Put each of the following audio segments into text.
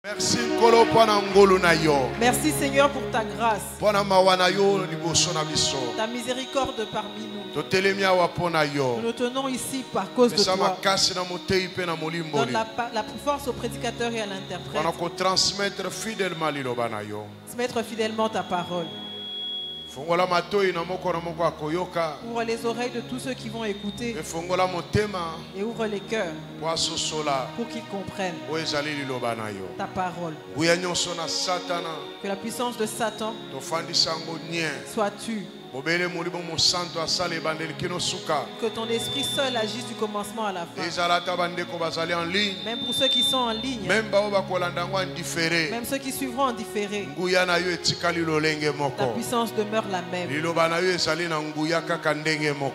Merci Nkolo pona ngolu na yo. Merci Seigneur pour ta grâce. Pona mawana yo liboso na biso. Ta miséricorde parmi nous. Totelemia wa pona yo. Nous nous tenons ici par cause de toi. Makasi na motei pe na molimbo. Donne la force au prédicateur et à l'interprète. Pona ko transmettre fidèlement liloba na yo. Transmettre fidèlement ta parole. Fongola matoi na moko akoyoka. Ouvre les oreilles de tous ceux qui vont écouter. E fongola motema. Et ouvre les cœurs. Pour qu'ils comprennent ta parole. Que la puissance de Satan soit tue. Que ton esprit seul agisse du commencement à la fin. Même pour ceux qui sont en ligne. Même ceux qui suivront en différé. Ta puissance demeure la même.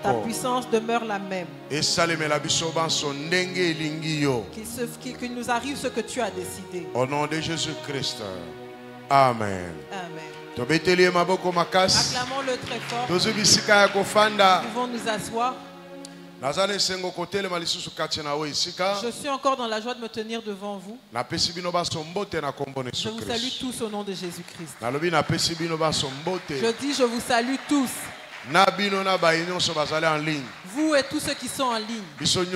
Ta puissance demeure la même. Qu'il nous arrive ce que tu as décidé. Au nom de Jésus-Christ. Amen. Amen. Acclamons-le très fort. Nous pouvons nous asseoir. Je suis encore dans la joie de me tenir devant vous. Je vous salue tous au nom de Jésus-Christ. Je dis je vous salue tous. Vous et tous ceux qui sont en ligne. Nous sommes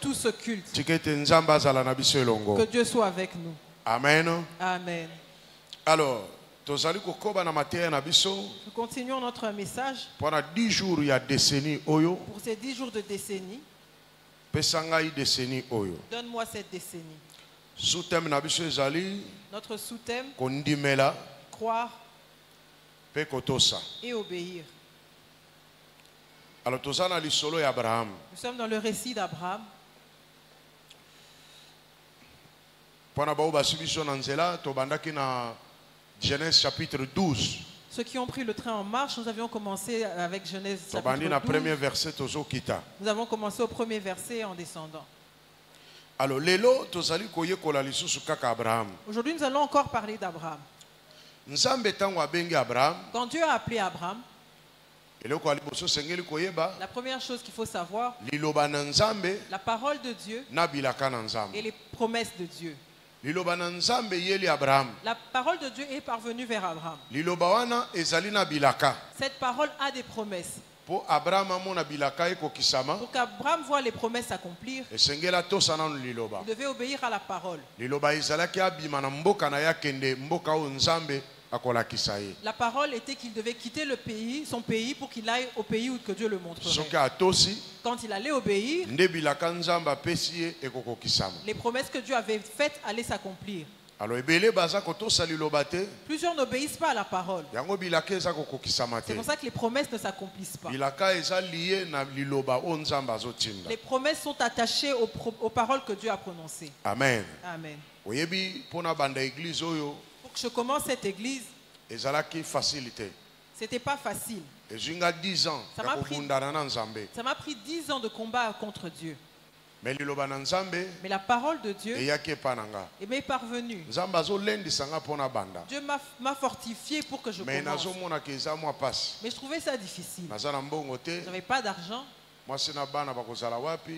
tous au culte. Que Dieu soit avec nous. Amen. Amen. Alors, nous continuons notre message. Pour 10 jours, il y a décennie. Pour ces 10 jours de décennie. Donne-moi cette décennie. Notre sous-thème. Croire et obéir. Alors, nous sommes dans le récit d'Abraham. Genèse chapitre 12. Ceux qui ont pris le train en marche, nous avions commencé avec Genèse chapitre 12. Nous avons commencé au premier verset en descendant. Alors, aujourd'hui, nous allons encore parler d'Abraham. Quand Dieu a appelé Abraham, la première chose qu'il faut savoir, la parole de Dieu et les promesses de Dieu. La parole de Dieu est parvenue vers Abraham. Cette parole a des promesses. Pour qu'Abraham voit les promesses s'accomplir, il devait obéir à la parole. La parole était qu'il devait quitter son pays pour qu'il aille au pays où que Dieu le montrerait. Quand il allait obéir, les promesses que Dieu avait faites allaient s'accomplir. Plusieurs n'obéissent pas à la parole. C'est pour ça que les promesses ne s'accomplissent pas. Les promesses sont attachées aux paroles que Dieu a prononcées. Amen. Amen. Pour que je commence cette église, c'était pas facile. Ça m'a pris 10 ans de combat contre Dieu. Mais la parole de Dieu m'est parvenue. Dieu m'a fortifié pour que je commence. Mais je trouvais ça difficile. Je n'avais pas d'argent.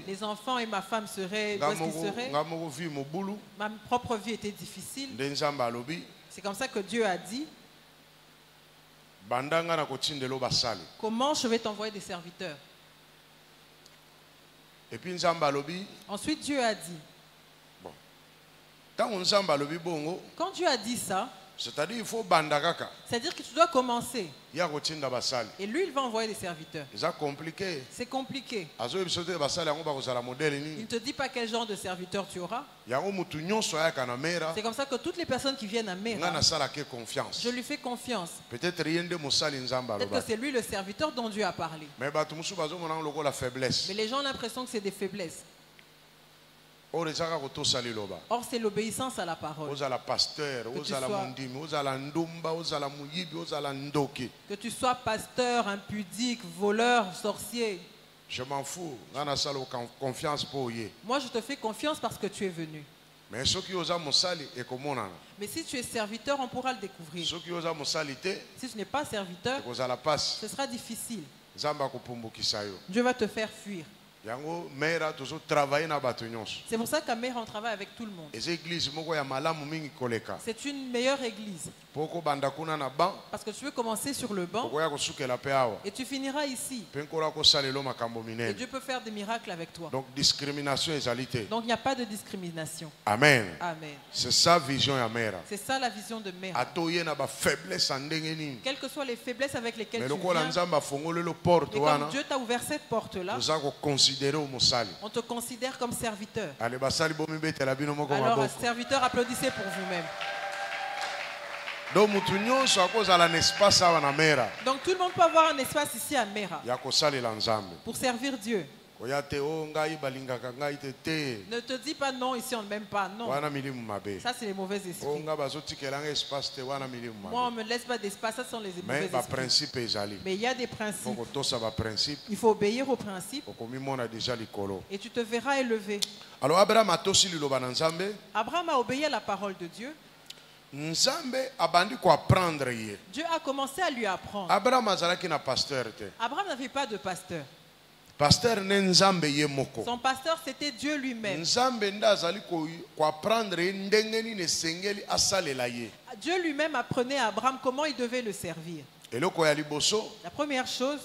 Les enfants et ma femme seraient où est-ce qu'ils seraient? Ma propre vie était difficile. C'est comme ça que Dieu a dit, comment je vais t'envoyer des serviteurs? Et puis ensuite Dieu a dit, quand Dieu a dit ça, c'est-à-dire que tu dois commencer. Et lui, il va envoyer des serviteurs. C'est compliqué. Il ne te dit pas quel genre de serviteur tu auras. C'est comme ça que toutes les personnes qui viennent à Mera, je lui fais confiance. Peut-être que c'est lui le serviteur dont Dieu a parlé. Mais les gens ont l'impression que c'est des faiblesses. Or, c'est l'obéissance à la parole. Que tu sois pasteur, impudique, voleur, sorcier. Je m'en fous. Moi, je te fais confiance parce que tu es venu. Mais si tu es serviteur, on pourra le découvrir. Si tu n'es pas serviteur, ce sera difficile. Dieu va te faire fuir. C'est pour ça qu'à Mera on travaille avec tout le monde. C'est une meilleure église. Parce que tu veux commencer sur le banc et tu finiras ici. Et Dieu peut faire des miracles avec toi. Donc discrimination égalité. Donc il n'y a pas de discrimination. Amen. Amen. C'est ça vision ya Mera. C'est ça la vision de Mera. Quelles que soient les faiblesses avec lesquelles tu viens. Et comme Dieu t'a ouvert cette porte-là, on te considère comme serviteur. Alors, serviteur, applaudissez pour vous-même. Donc tout le monde peut avoir un espace ici à Mera pour servir Dieu. Ne te dis pas non, ici on ne m'aime pas, non. Ça c'est les mauvais esprits. Moi on ne me laisse pas d'espace, ça sont les mauvais esprits. Mais il y a des principes. Il faut obéir aux principes. Et tu te verras élevé. Alors Abraham a obéi à la parole de Dieu. Dieu a commencé à lui apprendre. Abraham n'avait pas de pasteur. Son pasteur c'était Dieu lui-même. Dieu lui-même apprenait à Abraham comment il devait le servir. La première chose,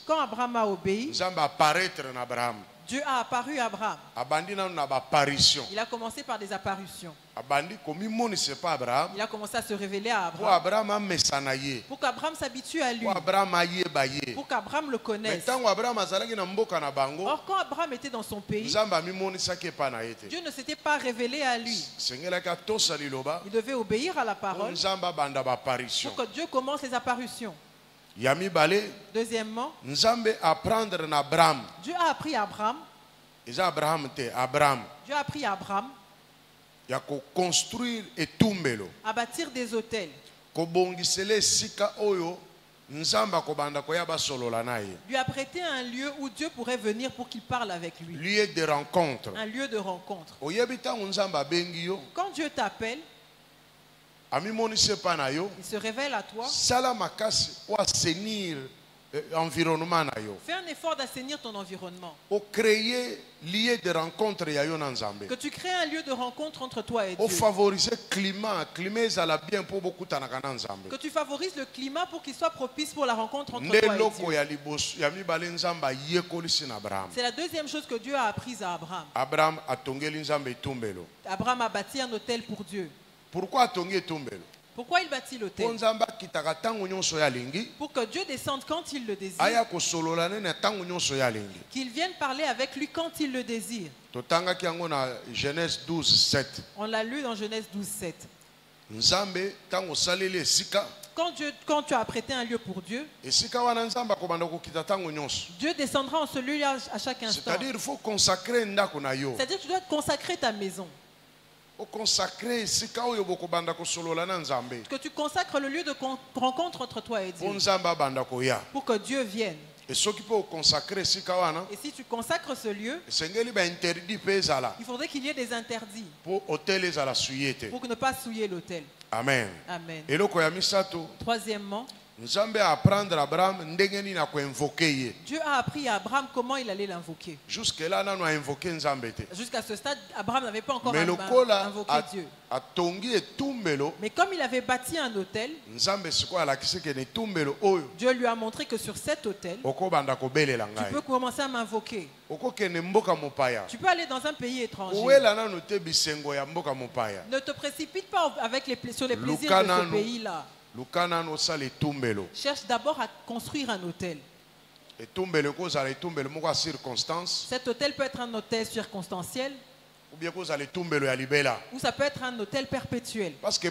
quand Abraham a obéi, Dieu a apparu à Abraham. Il a commencé par des apparitions. Il a commencé à se révéler à Abraham. Pour qu'Abraham s'habitue à lui. Pour qu'Abraham le connaisse. Or, quand Abraham était dans son pays, Dieu ne s'était pas révélé à lui. Il devait obéir à la parole pour que Dieu commence les apparitions. Deuxièmement, Dieu a appris à Abraham. Dieu a appris à Abraham à bâtir des autels. Lui a prêté un lieu où Dieu pourrait venir pour qu'il parle avec lui. Lieu de rencontre. Un lieu de rencontre. Quand Dieu t'appelle, il se révèle à toi. Fais un effort d'assainir ton environnement. Que tu crées un lieu de rencontre entre toi et Dieu. Que tu favorises le climat pour qu'il soit propice pour la rencontre entre toi et Dieu. C'est la deuxième chose que Dieu a apprise à Abraham. Abraham a bâti un autel pour Dieu. Pourquoi il bâtit l'autel? Pour que Dieu descende quand il le désire. Qu'il vienne parler avec lui quand il le désire. On l'a lu dans Genèse 12:7. Quand tu as prêté un lieu pour Dieu, Dieu descendra en celui-là à chaque instant. C'est-à-dire il faut consacrer C'est-à-dire que tu dois consacrer ta maison. Que tu consacres le lieu de rencontre entre toi et Dieu. Pour que Dieu vienne. Et si tu consacres ce lieu, il faudrait qu'il y ait des interdits pour ne pas souiller l'autel. Amen. Amen. Troisièmement, Dieu a appris à Abraham comment il allait l'invoquer. Jusqu'à ce stade, Abraham n'avait pas encore invoqué Dieu. Mais comme il avait bâti un autel, Dieu lui a montré que sur cet autel, tu peux commencer à m'invoquer. Tu peux aller dans un pays étranger. Ne te précipite pas sur les plaisirs de ce pays-là. Cherche d'abord à construire un autel. Cet autel peut être un autel circonstanciel. Ou ça peut être un autel perpétuel. Parce que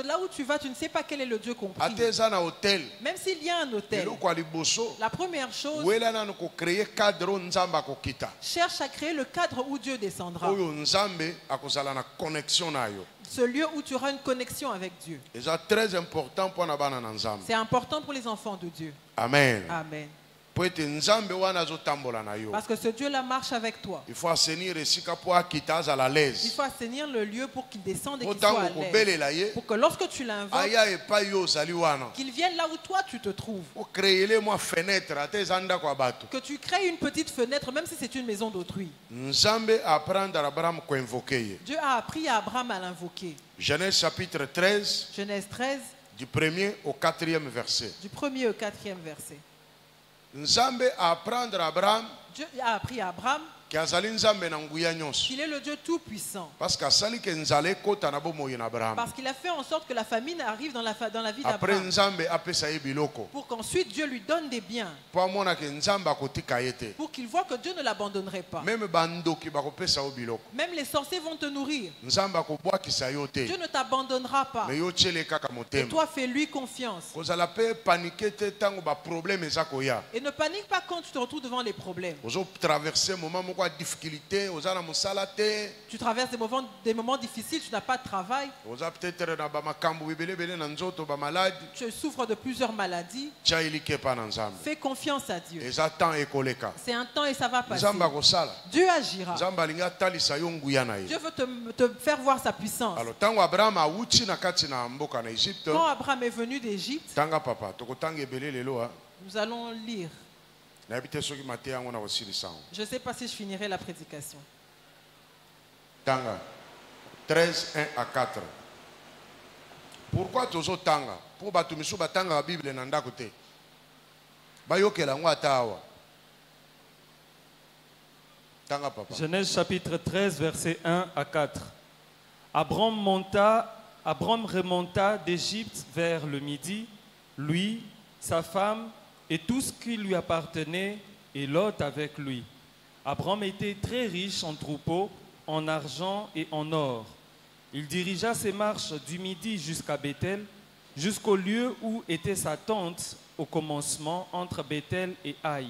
là où tu vas, tu ne sais pas quel est le Dieu compris. Même s'il y a un autel, la première chose, cherche à créer le cadre où Dieu descendra. Ce lieu où tu auras une connexion avec Dieu. C'est important pour les enfants de Dieu. Amen. Amen. Parce que ce Dieu-là marche avec toi. Il faut assainir le lieu pour qu'il descende et qu'il soit à l'aise. Pour que lorsque tu l'invoques, qu'il vienne là où toi tu te trouves. Que tu crées une petite fenêtre, même si c'est une maison d'autrui. Dieu a appris à Abraham à l'invoquer. Genèse chapitre 13. Genèse 13. Du 1er au 4e verset. Du 1er au 4e verset. Nzambe a apprendre à Abraham. Dieu a appris à Abraham qu'il est le Dieu tout-puissant. Parce qu'il a fait en sorte que la famine arrive dans la vie d'Abraham. Pour qu'ensuite Dieu lui donne des biens. Pour qu'il voit que Dieu ne l'abandonnerait pas. Même les sorciers vont te nourrir. Dieu ne t'abandonnera pas. Et toi, fais-lui confiance. Et ne panique pas quand tu te retrouves devant les problèmes. Tu traverses des moments difficiles, tu n'as pas de travail. Tu souffres de plusieurs maladies. Fais confiance à Dieu. C'est un temps et ça va passer. Dieu agira. Dieu veut te faire voir sa puissance. Quand Abraham est venu d'Égypte, nous allons lire. Je ne sais pas si je finirai la prédication. Tanga 13, 1 à 4. Pourquoi toujours Tanga? Pour batumisu batanga la Bible nanda kote. Bayokela ngwatawa. Tanga papa. Genèse chapitre 13 verset 1 à 4. Abraham remonta d'Égypte vers le midi, lui, sa femme et tout ce qui lui appartenait, et Lot avec lui. Abraham était très riche en troupeaux, en argent et en or. Il dirigea ses marches du midi jusqu'à Bethel, jusqu'au lieu où était sa tente au commencement entre Bethel et Haï,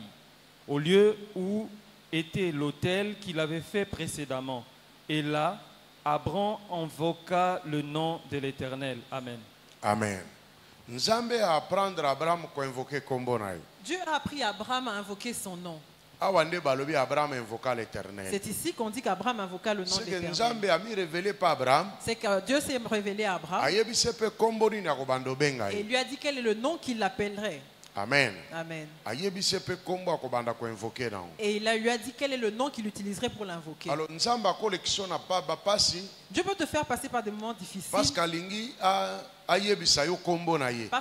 au lieu où était l'autel qu'il avait fait précédemment. Et là, Abraham invoqua le nom de l'Éternel. Amen. Amen. Dieu a appris à Abraham à invoquer son nom. C'est ici qu'on dit qu'Abraham invoqua le nom de l'Éternel. C'est que Dieu s'est révélé à Abraham. Et il lui a dit quel est le nom qu'il l'appellerait. Amen. Amen. Et il lui a dit quel est le nom qu'il utiliserait pour l'invoquer. Dieu peut te faire passer par des moments difficiles. Parce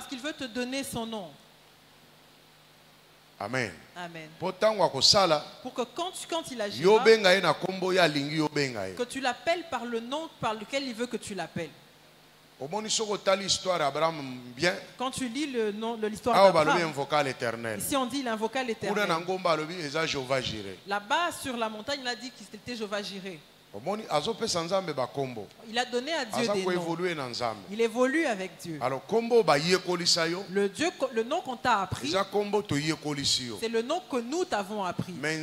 qu'il veut te donner son nom. Amen. Amen. Pour que quand il agira, que tu l'appelles par le nom par lequel il veut que tu l'appelles. Quand tu lis l'histoire d'Abraham, ici on dit il invoqua l'Éternel. Là-bas sur la montagne, il a dit qu'il était Jéhovah Jireh. Il a donné à Dieu des noms. Il évolue avec Dieu. Le nom qu'on t'a appris, c'est le nom que nous t'avons appris. Mais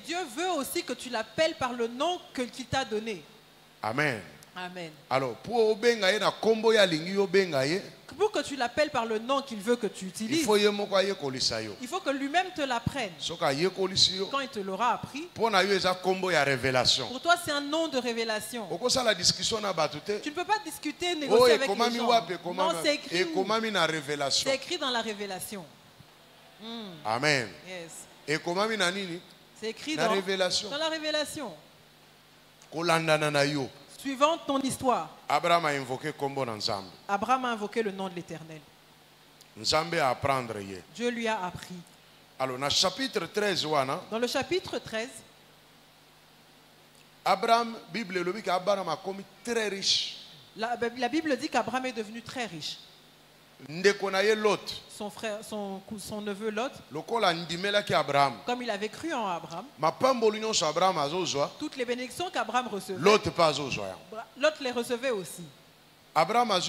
Dieu veut aussi que tu l'appelles par le nom qu'il t'a donné. Amen. Amen. Alors, pour que tu l'appelles par le nom qu'il veut que tu utilises, il faut que lui-même te l'apprenne. Quand il te l'aura appris, pour toi c'est un nom de révélation. Tu ne peux pas discuter, négocier avec les gens. Non, c'est écrit où? C'est écrit dans la révélation. Amen. Yes. C'est écrit dans la révélation. Suivant ton histoire, Abraham a invoqué le nom de l'Éternel. Dieu lui a appris. Alors, dans le chapitre 13, Abraham, Abraham a commis très riche. La Bible dit qu'Abraham est devenu très riche. Son frère, son neveu Lot, comme il avait cru en Abraham, toutes les bénédictions qu'Abraham recevait, Lot les recevait aussi. Abraham a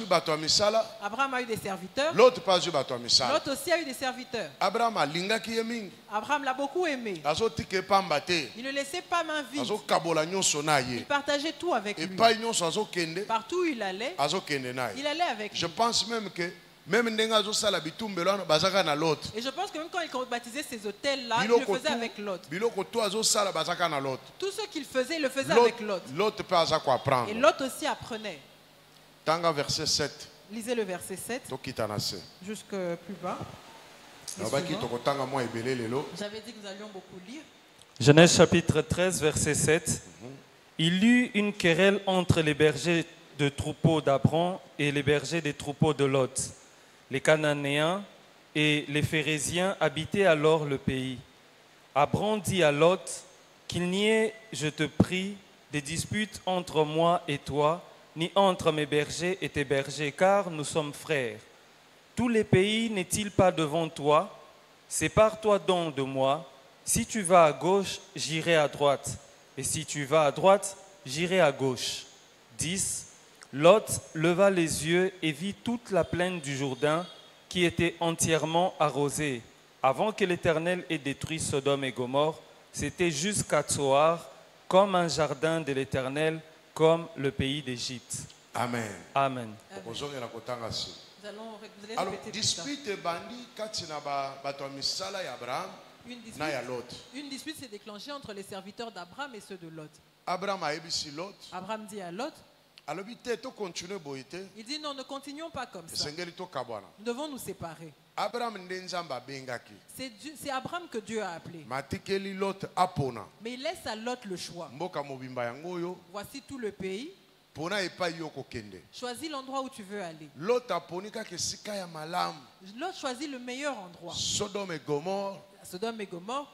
eu des serviteurs. Lot aussi a eu des serviteurs. Abraham l'a beaucoup aimé. Il ne laissait pas main vide. Il partageait tout avec lui. Partout où il allait avec lui. Je pense même que Même Et je pense que même quand il baptisait ces hôtels-là, il le faisait avec Lot. Tout ce qu'il faisait, il le faisait avec Lot. Et Lot aussi apprenait. Verset 7. Lisez le verset 7 jusque plus bas. J'avais dit que nous allions beaucoup lire. Genèse chapitre 13, verset 7. Il y eut une querelle entre les bergers de troupeaux d'Abram et les bergers des troupeaux de Lot. Les Cananéens et les Phérésiens habitaient alors le pays. Abram dit à Lot qu'il n'y ait, je te prie, des disputes entre moi et toi, ni entre mes bergers et tes bergers, car nous sommes frères. Tous les pays n'est-il pas devant toi? Sépare-toi donc de moi. Si tu vas à gauche, j'irai à droite. Et si tu vas à droite, j'irai à gauche. 10. Lot leva les yeux et vit toute la plaine du Jourdain qui était entièrement arrosée. Avant que l'Éternel ait détruit Sodome et Gomorrhe, c'était jusqu'à Tsoar, comme un jardin de l'Éternel, comme le pays d'Égypte. Amen. Amen. Alors, dispute bandi katina bato misala ya Abraham na ya Lot. Une dispute s'est déclenchée entre les serviteurs d'Abraham et ceux de Lot. Abraham a ébisi Lot. Abraham dit à Lot. Il dit non, ne continuons pas comme ça. Nous devons nous séparer. C'est Abraham que Dieu a appelé. Mais il laisse à Lot le choix. Voici tout le pays. Choisis l'endroit où tu veux aller. Lot choisit le meilleur endroit. Sodome et Gomorrhe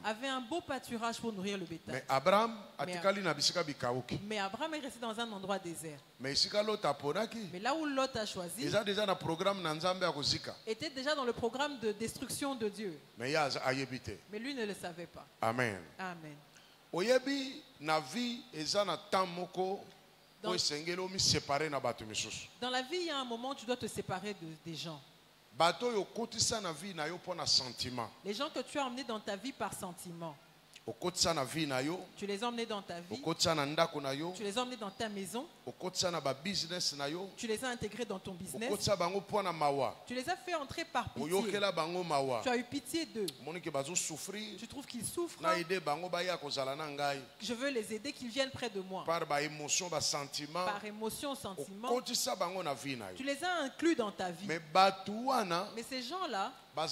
avait un beau pâturage pour nourrir le bétail. Mais Abraham est resté dans un endroit désert. Mais là où Lot a choisi était déjà dans le programme de destruction de Dieu. Mais lui ne le savait pas. Amen. Amen. Dans la vie, il y a un moment où tu dois te séparer des gens. Les gens que tu as emmenés dans ta vie par sentiment. Tu les as emmenés dans ta vie. Tu les as emmenés dans ta maison. Tu les as intégrés dans ton business. Tu les as fait entrer par pitié. Tu as eu pitié d'eux. Tu trouves qu'ils souffrent. Je veux les aider, qu'ils viennent près de moi. Par émotion, sentiment. Tu les as inclus dans ta vie. Mais ces gens-là ne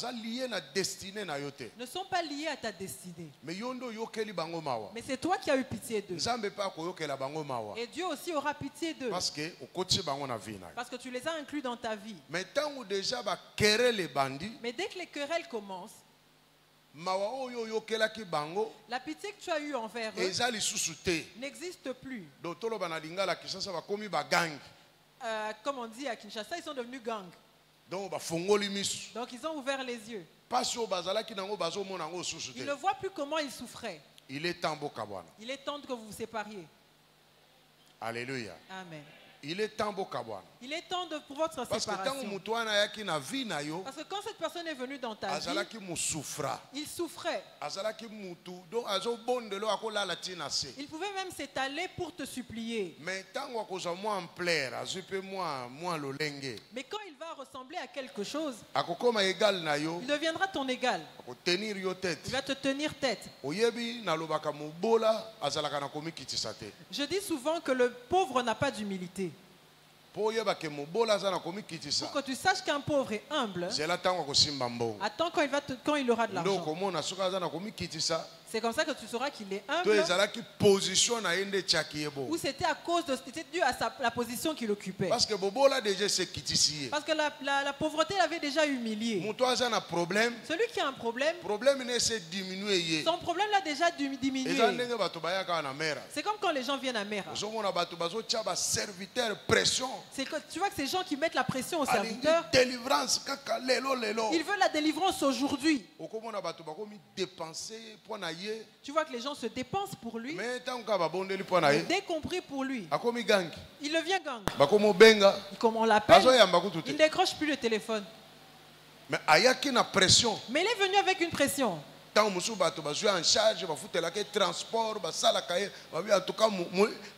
sont pas liés à ta destinée. Mais c'est toi qui as eu pitié d'eux. Et Dieu aussi aura pitié d'eux. Parce que tu les as inclus dans ta vie. Mais dès que les querelles commencent, la pitié que tu as eue envers eux n'existe plus. Comme on dit à Kinshasa, ils sont devenus gangs. Donc ils ont ouvert les yeux. Ils ne voient plus comment ils souffraient. Il est temps que vous vous sépariez. Alléluia. Amen. Il est temps de pouvoir se séparation. Parce que quand cette personne est venue dans ta vie, il souffrait. Il pouvait même s'étaler pour te supplier. Mais quand il va ressembler à quelque chose, il deviendra ton égal. Il va te tenir tête. Je dis souvent que le pauvre n'a pas d'humilité. Pour que tu saches qu'un pauvre est humble, attends quand il aura de l'argent. C'est comme ça que tu sauras qu'il est humble. Ou c'était dû à la position qu'il occupait. Parce que la pauvreté l'avait déjà humilié. Celui qui a un problème, son problème l'a déjà diminué. C'est comme quand les gens viennent à Mera. C'est que tu vois que ces gens qui mettent la pression aux serviteurs, ils veulent la délivrance aujourd'hui. Tu vois que les gens se dépensent pour lui. Mais dès qu'on prie pour lui, il devient gang. Comme on l'appelle, il ne décroche plus le téléphone. Mais il est venu avec une pression. tant musu bato bazwi en charge bafutelaka transport basalaka ye babi en tout cas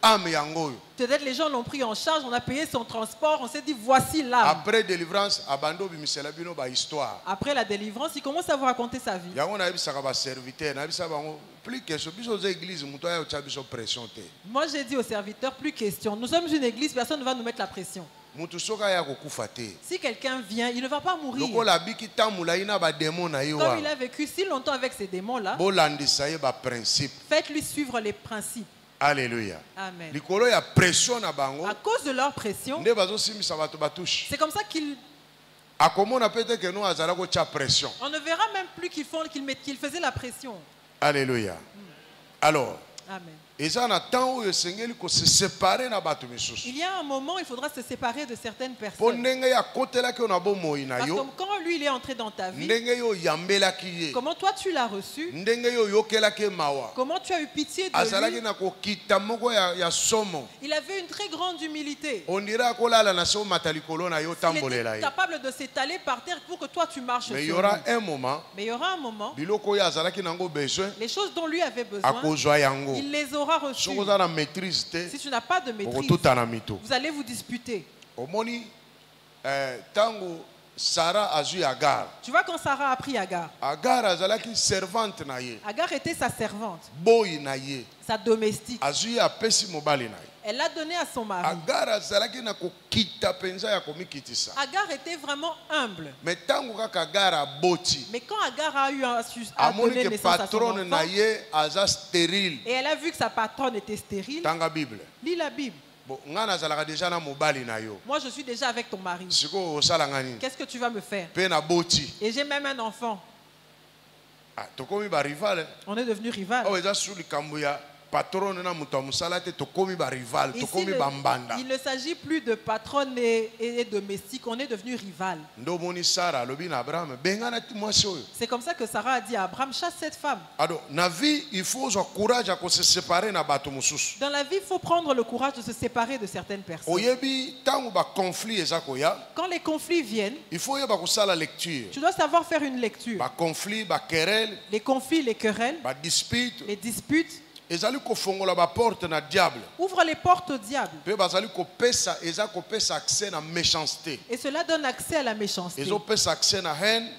ame yango oyo. Peut-être les gens l'ont pris en charge, on a payé son transport, on s'est dit voici l'âme. Après délivrance abando bimisela bino ba histoire. Après la délivrance, il commence à vous raconter sa vie. Yango na bisaka ba serviteur na bisaba bango plus question biso za église muto ya cha biso pression te. Moi j'ai dit aux serviteurs plus question. Nous sommes une église, personne ne va nous mettre la pression. Si quelqu'un vient, il ne va pas mourir. Comme il a vécu si longtemps avec ces démons-là, faites-lui suivre les principes. Alléluia. Amen. À cause de leur pression, c'est comme ça qu'ils... On ne verra même plus qu'ils faisaient la pression. Alléluia. Alors, amen. Il y a un moment, il faudra se séparer de certaines personnes. Parce que quand lui, il est entré dans ta vie, comment toi tu l'as reçu, comment tu as eu pitié de lui, il avait une très grande humilité. Il était capable de s'étaler par terre pour que toi tu marches sur lui. Mais il y aura un moment, les choses dont lui avait besoin, il les aura reçu. Si tu n'as pas de maîtrise, vous allez vous disputer. Tu vois quand Sarah a pris Agar, Agar était sa servante, sa domestique. Elle l'a donné à son mari. Agar était vraiment humble. Mais quand Agar a eu à donner naissance à son enfant, et elle a vu que sa patronne était stérile, lis la Bible. Moi je suis déjà avec ton mari. Qu'est-ce que tu vas me faire? Et j'ai même un enfant. On est devenu rival. Ici, il ne s'agit plus de patronne et domestique, on est devenu rival. C'est comme ça que Sarah a dit à Abraham, chasse cette femme. Dans la vie, il faut prendre le courage de se séparer de certaines personnes. Quand les conflits viennent, tu dois savoir faire une lecture. Les conflits, les querelles, les disputes, ouvre les portes au diable. Et cela donne accès à la méchanceté.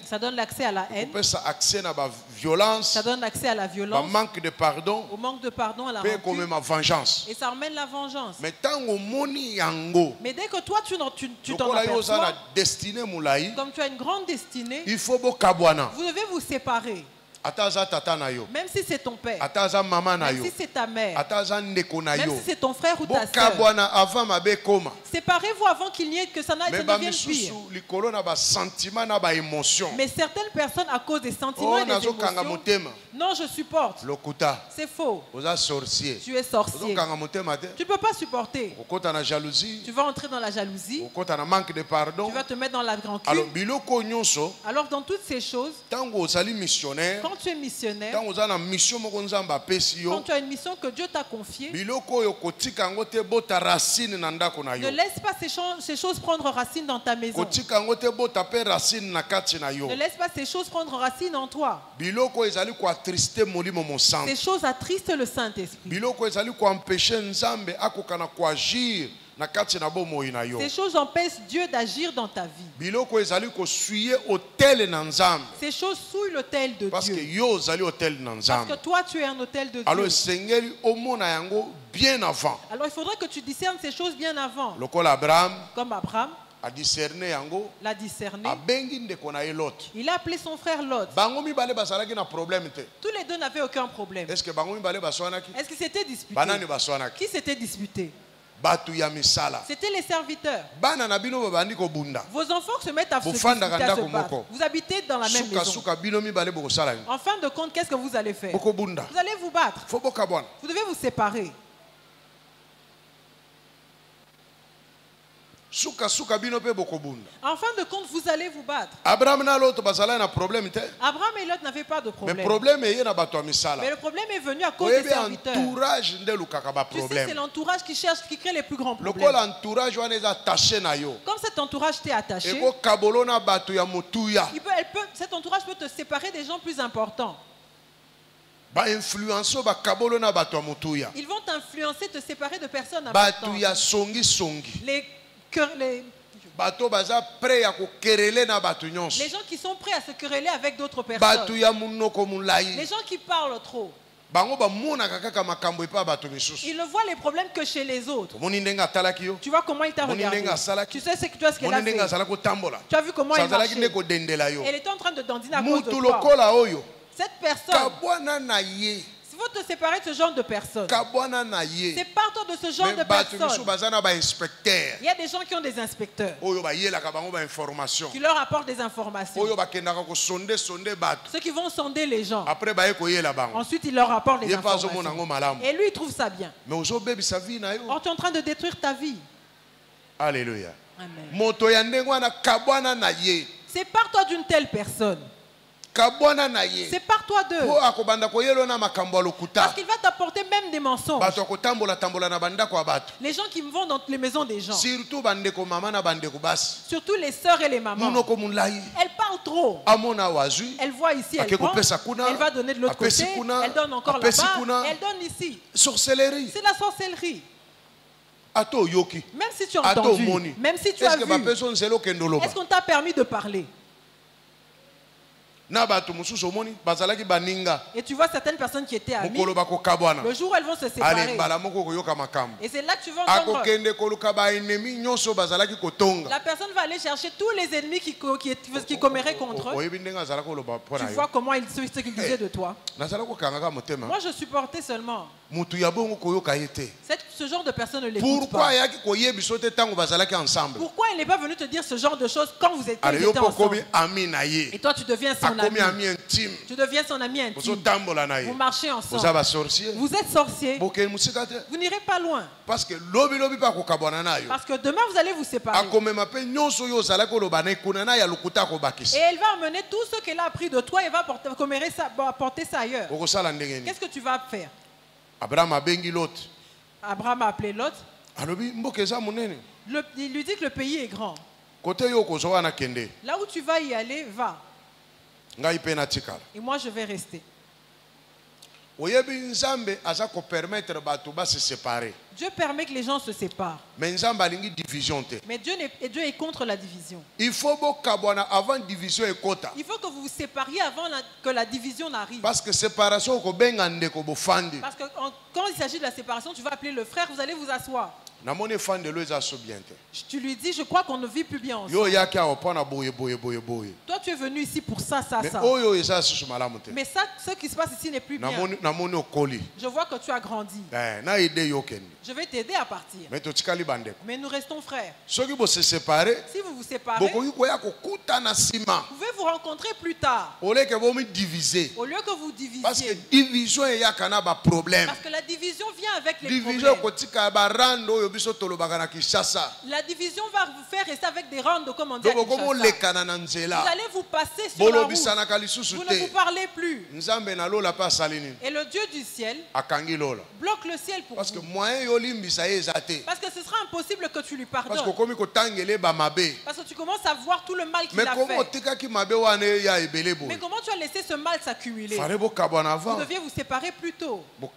Ça donne l'accès à la haine. Ça donne accès à la violence. Au manque de pardon, à la rancune. Et ça emmène la vengeance. Mais dès que toi tu t'en aperçois, comme tu as une grande destinée, vous devez vous séparer. Même si c'est ton père, même si c'est ta mère, même si c'est ton frère ou ta sœur, séparez-vous avant qu'il n'y ait que ça devienne pire. Mais certaines personnes, à cause des sentiments et des émotions, non, je supporte. C'est faux. Tu es sorcier. Tu ne peux pas supporter. Tu vas entrer dans la jalousie. Tu vas te mettre dans la rancune. Alors dans toutes ces choses, quand tu es missionnaire, quand tu as une mission que Dieu t'a confiée, ne laisse pas ces choses prendre racine dans ta maison. Ne laisse pas ces choses prendre racine en toi. Ces choses attristent le Saint-Esprit. Ces choses empêchent Dieu d'agir dans ta vie. Ces choses souillent l'autel de Dieu. Parce que toi tu es un autel de Dieu. Alors il faudrait que tu discernes ces choses bien avant. Comme Abraham l'a discerné. Il a appelé son frère Lot. Tous les deux n'avaient aucun problème. Est-ce qu'ils s'étaient disputés? Qui s'était disputé? C'était les serviteurs. Vos enfants se mettent à se disputer, à se battre. Vous habitez dans la même maison. En fin de compte, qu'est-ce que vous allez faire? Vous allez vous battre. Vous devez vous séparer. En fin de compte, vous allez vous battre. Abraham et Lot n'avaient pas de problème. Mais le problème est venu à cause des serviteurs. Tu sais, c'est l'entourage qui crée les plus grands problèmes. Comme cet entourage t'est attaché, cet entourage peut te séparer des gens plus importants. Ils vont t'influencer, te séparer de personnes importantes. Les gens qui sont prêts à se quereller avec d'autres personnes. Les gens qui parlent trop. Ils ne voient les problèmes que chez les autres. Tu vois comment il t'a regardé. Tu sais ce qu'il a fait. Tu as vu comment il marchait. Elle était en train de dandiner à cause de toi. Cette personne, il faut te séparer de ce genre de personnes. Sépare-toi de ce genre de personnes. Il y a des gens qui ont des inspecteurs qui leur apportent des informations. Ceux qui vont sonder les gens. Ensuite, ils leur apportent des informations. Et lui, il trouve ça bien. Or, tu es en train de détruire ta vie. Alléluia. Amen. Sépare-toi d'une telle personne. Sépare-toi d'eux. Parce qu'il va t'apporter même des mensonges. Les gens qui vont dans les maisons des gens. Surtout les sœurs et les mamans. Elles parlent trop. Elle voit ici, elle prend. Elle va donner de l'autre côté. Elle donne encore là-bas. Elle donne ici. C'est la sorcellerie. Même si tu as entendu, même si tu as vu, est-ce qu'on t'a permis de parler? Et tu vois certaines personnes qui étaient amies, le jour où elles vont se séparer. Et c'est là que tu vas entendre. La personne va aller chercher tous les ennemis qui comméraient contre eux. Tu vois comment ils se disaient de toi. Moi je supportais seulement. Ce genre de personne ne l'écoute pas. Pourquoi il n'est pas venu te dire ce genre de choses quand vous étiez ensemble? Et toi tu deviens son ami intime. Tu deviens son ami intime. Vous marchez ensemble. Vous êtes sorcier. Vous n'irez pas loin. Parce que demain vous allez vous séparer. Et elle va amener tout ce qu'elle a appris de toi et va apporter ça ailleurs. Qu'est-ce que tu vas faire? Abraham a appelé Lot. Il lui dit que le pays est grand. Là où tu vas y aller, va. Et moi je vais rester. Dieu permet que les gens se séparent. Mais Dieu est contre la division. Il faut que vous vous sépariez avant que la division n'arrive. Parce que quand il s'agit de la séparation, tu vas appeler le frère, vous allez vous asseoir. Tu lui dis, je crois qu'on ne vit plus bien ensemble. Toi, tu es venu ici pour ça, ça, ça. Mais ça, ce qui se passe ici n'est plus bien. Je vois que tu as grandi. Je vais t'aider à partir. Mais nous restons frères. Si vous vous séparez, vous pouvez vous rencontrer plus tard. Au lieu que vous divisiez. Parce que la division vient avec les problèmes. La division va vous faire rester avec des rangs comme on dit à Kinshasa. Vous allez vous passer sur la route. Vous ne vous parlez plus. Et le Dieu du ciel bloque le ciel pour vous. Parce que ce sera impossible que tu lui pardonnes. Parce que tu commences à voir tout le mal qu'il a fait. Mais comment tu as laissé ce mal s'accumuler? Vous deviez vous séparer plus tôt. Vous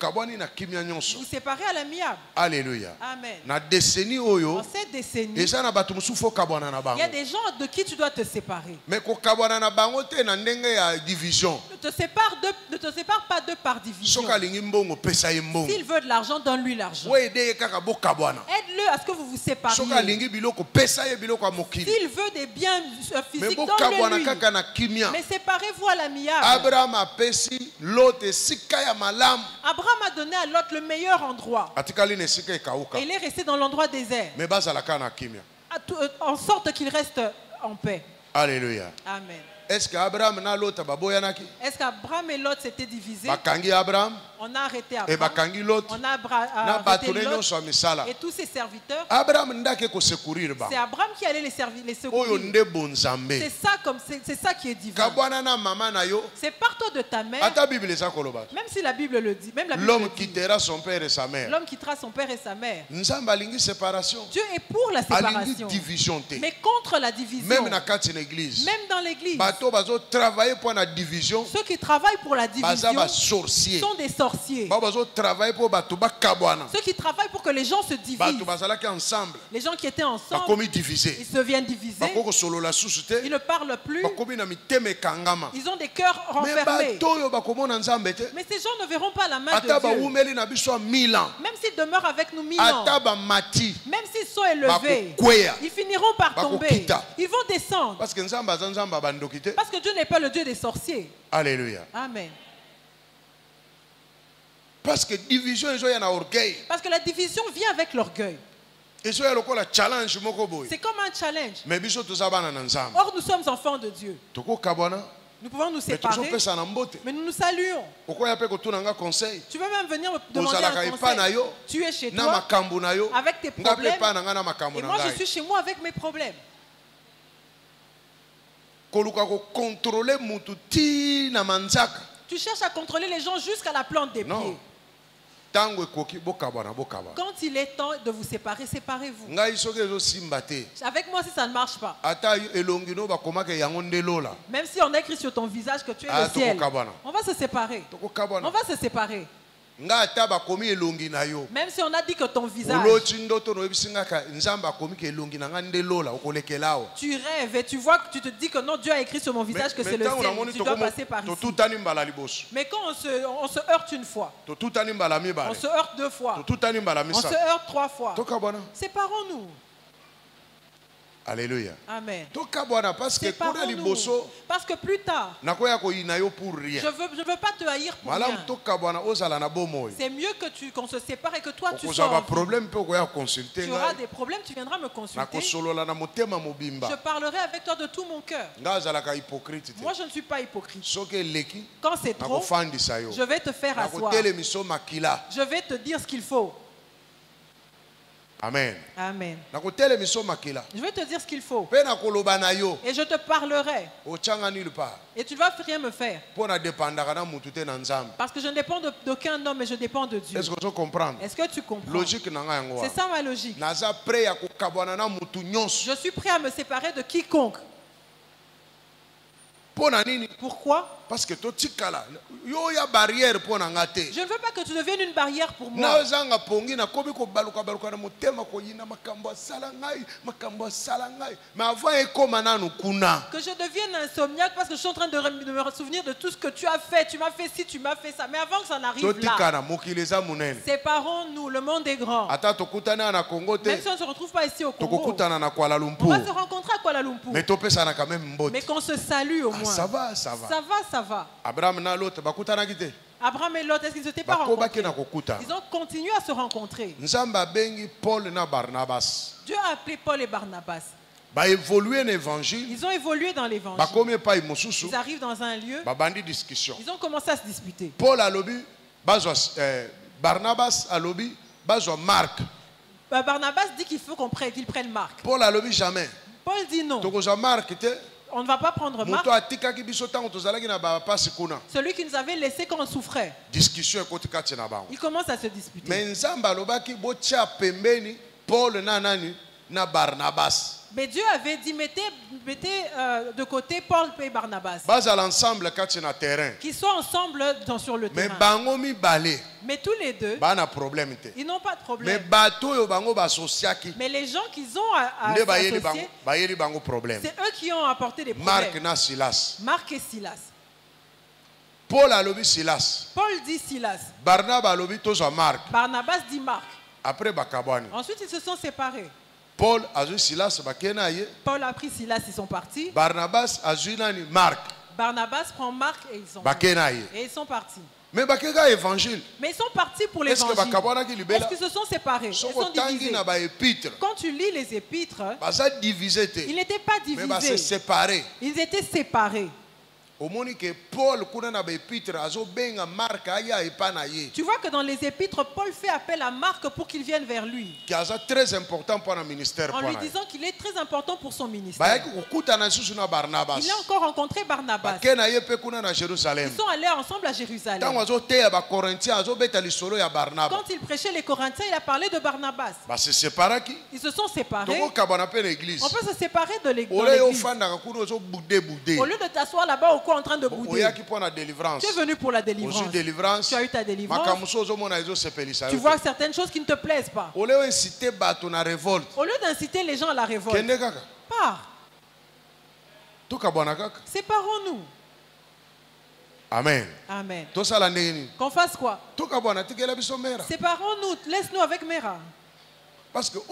séparer à l'amiable. Alléluia. Amen. En cette décennie, il y a des gens de qui tu dois te séparer. Ne te sépare pas d'eux par division. S'il veut de l'argent, donne-lui l'argent. Aide-le à ce que vous vous sépariez. S'il veut des biens physiques, donne-le lui. Mais séparez-vous à l'amiable. Abraham a donné à Lot le meilleur endroit. Et il est resté dans l'endroit désert. En sorte qu'il reste en paix. Alléluia. Amen. Est-ce qu'Abraham et Lot s'étaient s'étaient divisés? On a arrêté Abraham. On a arrêté Lot et tous ses serviteurs. C'est Abraham qui allait les secourir. C'est ça qui est divin. C'est par toi de ta mère. Même si la Bible le dit. L'homme quittera son père et sa mère. L'homme quittera son père et sa mère. Séparation. Dieu est pour la séparation. Mais contre la division. Même dans l'église. Ceux qui travaillent pour la division sont des sorciers. Ceux qui travaillent pour que les gens se divisent. Les gens qui étaient ensemble, ils se viennent diviser. Ils ne parlent plus. Ils ont des cœurs renfermés. Mais ces gens ne verront pas la main de Dieu. Même s'ils demeurent avec nous 1000 ans. Même s'ils sont élevés, ils finiront par tomber. Ils vont descendre. Parce que Dieu n'est pas le Dieu des sorciers. Alléluia. Amen. Parce que division Parce que la division vient avec l'orgueil. C'est comme un challenge. Or nous sommes enfants de Dieu. Nous pouvons nous séparer, mais nous nous saluons. Tu peux même venir me demander un conseil. Tu es chez toi avec tes problèmes et moi je suis chez moi avec mes problèmes. Tu cherches à contrôler les gens jusqu'à la plante des pieds. Quand il est temps de vous séparer, séparez-vous. Avec moi, si ça ne marche pas, même si on a écrit sur ton visage que tu es le ciel, on va se séparer. On va se séparer. Même si on a dit que ton visage, tu rêves et tu vois que tu te dis que non, Dieu a écrit sur mon visage que c'est le ciel, tu dois passer par ici. Mais quand on se heurte une fois, on se heurte deux fois, on se heurte trois fois, séparons-nous. Alléluia. Amen. Parce que plus tard, je ne veux pas te haïr pour rien. C'est mieux qu'on se sépare et que toi tu sois. Tu auras des problèmes, tu viendras me consulter. Je parlerai avec toi de tout mon cœur. Moi je ne suis pas hypocrite. Quand c'est trop, je vais te faire asseoir. Je vais te dire ce qu'il faut. Amen. Amen. Je vais te dire ce qu'il faut. Et je te parlerai. Et tu ne vas rien me faire. Parce que je ne dépends d'aucun homme, mais je dépends de Dieu. Est-ce que tu comprends? Est-ce que tu comprends? C'est ça ma logique. Je suis prêt à me séparer de quiconque. Pourquoi? Parce que je ne veux pas que tu deviennes une barrière pour moi. Que je devienne insomniaque parce que je suis en train de me souvenir de tout ce que tu as fait. Tu m'as fait ci, tu m'as fait ça. Mais avant que ça n'arrive là, séparons-nous, le monde est grand. Même si on ne se retrouve pas ici au Congo, on va se rencontrer à Kuala Lumpur. Mais qu'on se salue au moins. Ça va, ça va. Ça va, ça va. Abraham et Lot, est-ce qu'ils ne s'étaient pas rencontrés? Ils ont continué à se rencontrer. Dieu a appelé Paul et Barnabas. Ils ont évolué dans l'évangile. Ils arrivent dans un lieu. Ils ont commencé à se disputer. Barnabas Marc. Barnabas dit qu'il faut qu'ils prennent Marc. Paul a lobi jamais. Paul dit non. On ne va pas prendre Marc. Celui qui nous avait laissé quand on souffrait. Il commence à se disputer. Mais Dieu avait dit mettez de côté Paul et Barnabas. Qu'ils soient ensemble sur le terrain. Mais tous les deux, ils n'ont pas de problème. Mais les gens qu'ils ont associés, c'est eux qui ont apporté des problèmes. Marc et Silas. Paul a lobi Silas. Paul dit Silas. Barnabas dit Marc. Ensuite ils se sont séparés. Paul a pris Silas, ils sont partis. Barnabas a pris Marc. Barnabas prend Marc et ils sont partis. Mais ils sont partis pour l'évangile. Est-ce qu'ils se sont séparés? Ils sont divisés. Quand tu lis les épîtres, ils n'étaient pas divisés. Ils étaient séparés. Tu vois que dans les épîtres, Paul fait appel à Marc pour qu'il vienne vers lui. Très important pour le ministère. En lui disant qu'il est très important pour son ministère. Il a encore rencontré Barnabas. Ils sont allés ensemble à Jérusalem. Quand il prêchait les Corinthiens, il a parlé de Barnabas. Ils se sont séparés. On peut se séparer de l'église. Au lieu de t'asseoir là-bas au coin en train de bouder. Tu es venu pour la délivrance. Tu as eu ta délivrance. Tu vois certaines choses qui ne te plaisent pas. Au lieu d'inciter les gens à la révolte, pars. Séparons-nous. Amen. Amen. Qu'on fasse quoi? Séparons-nous. Laisse-nous avec Mera. Parce que ce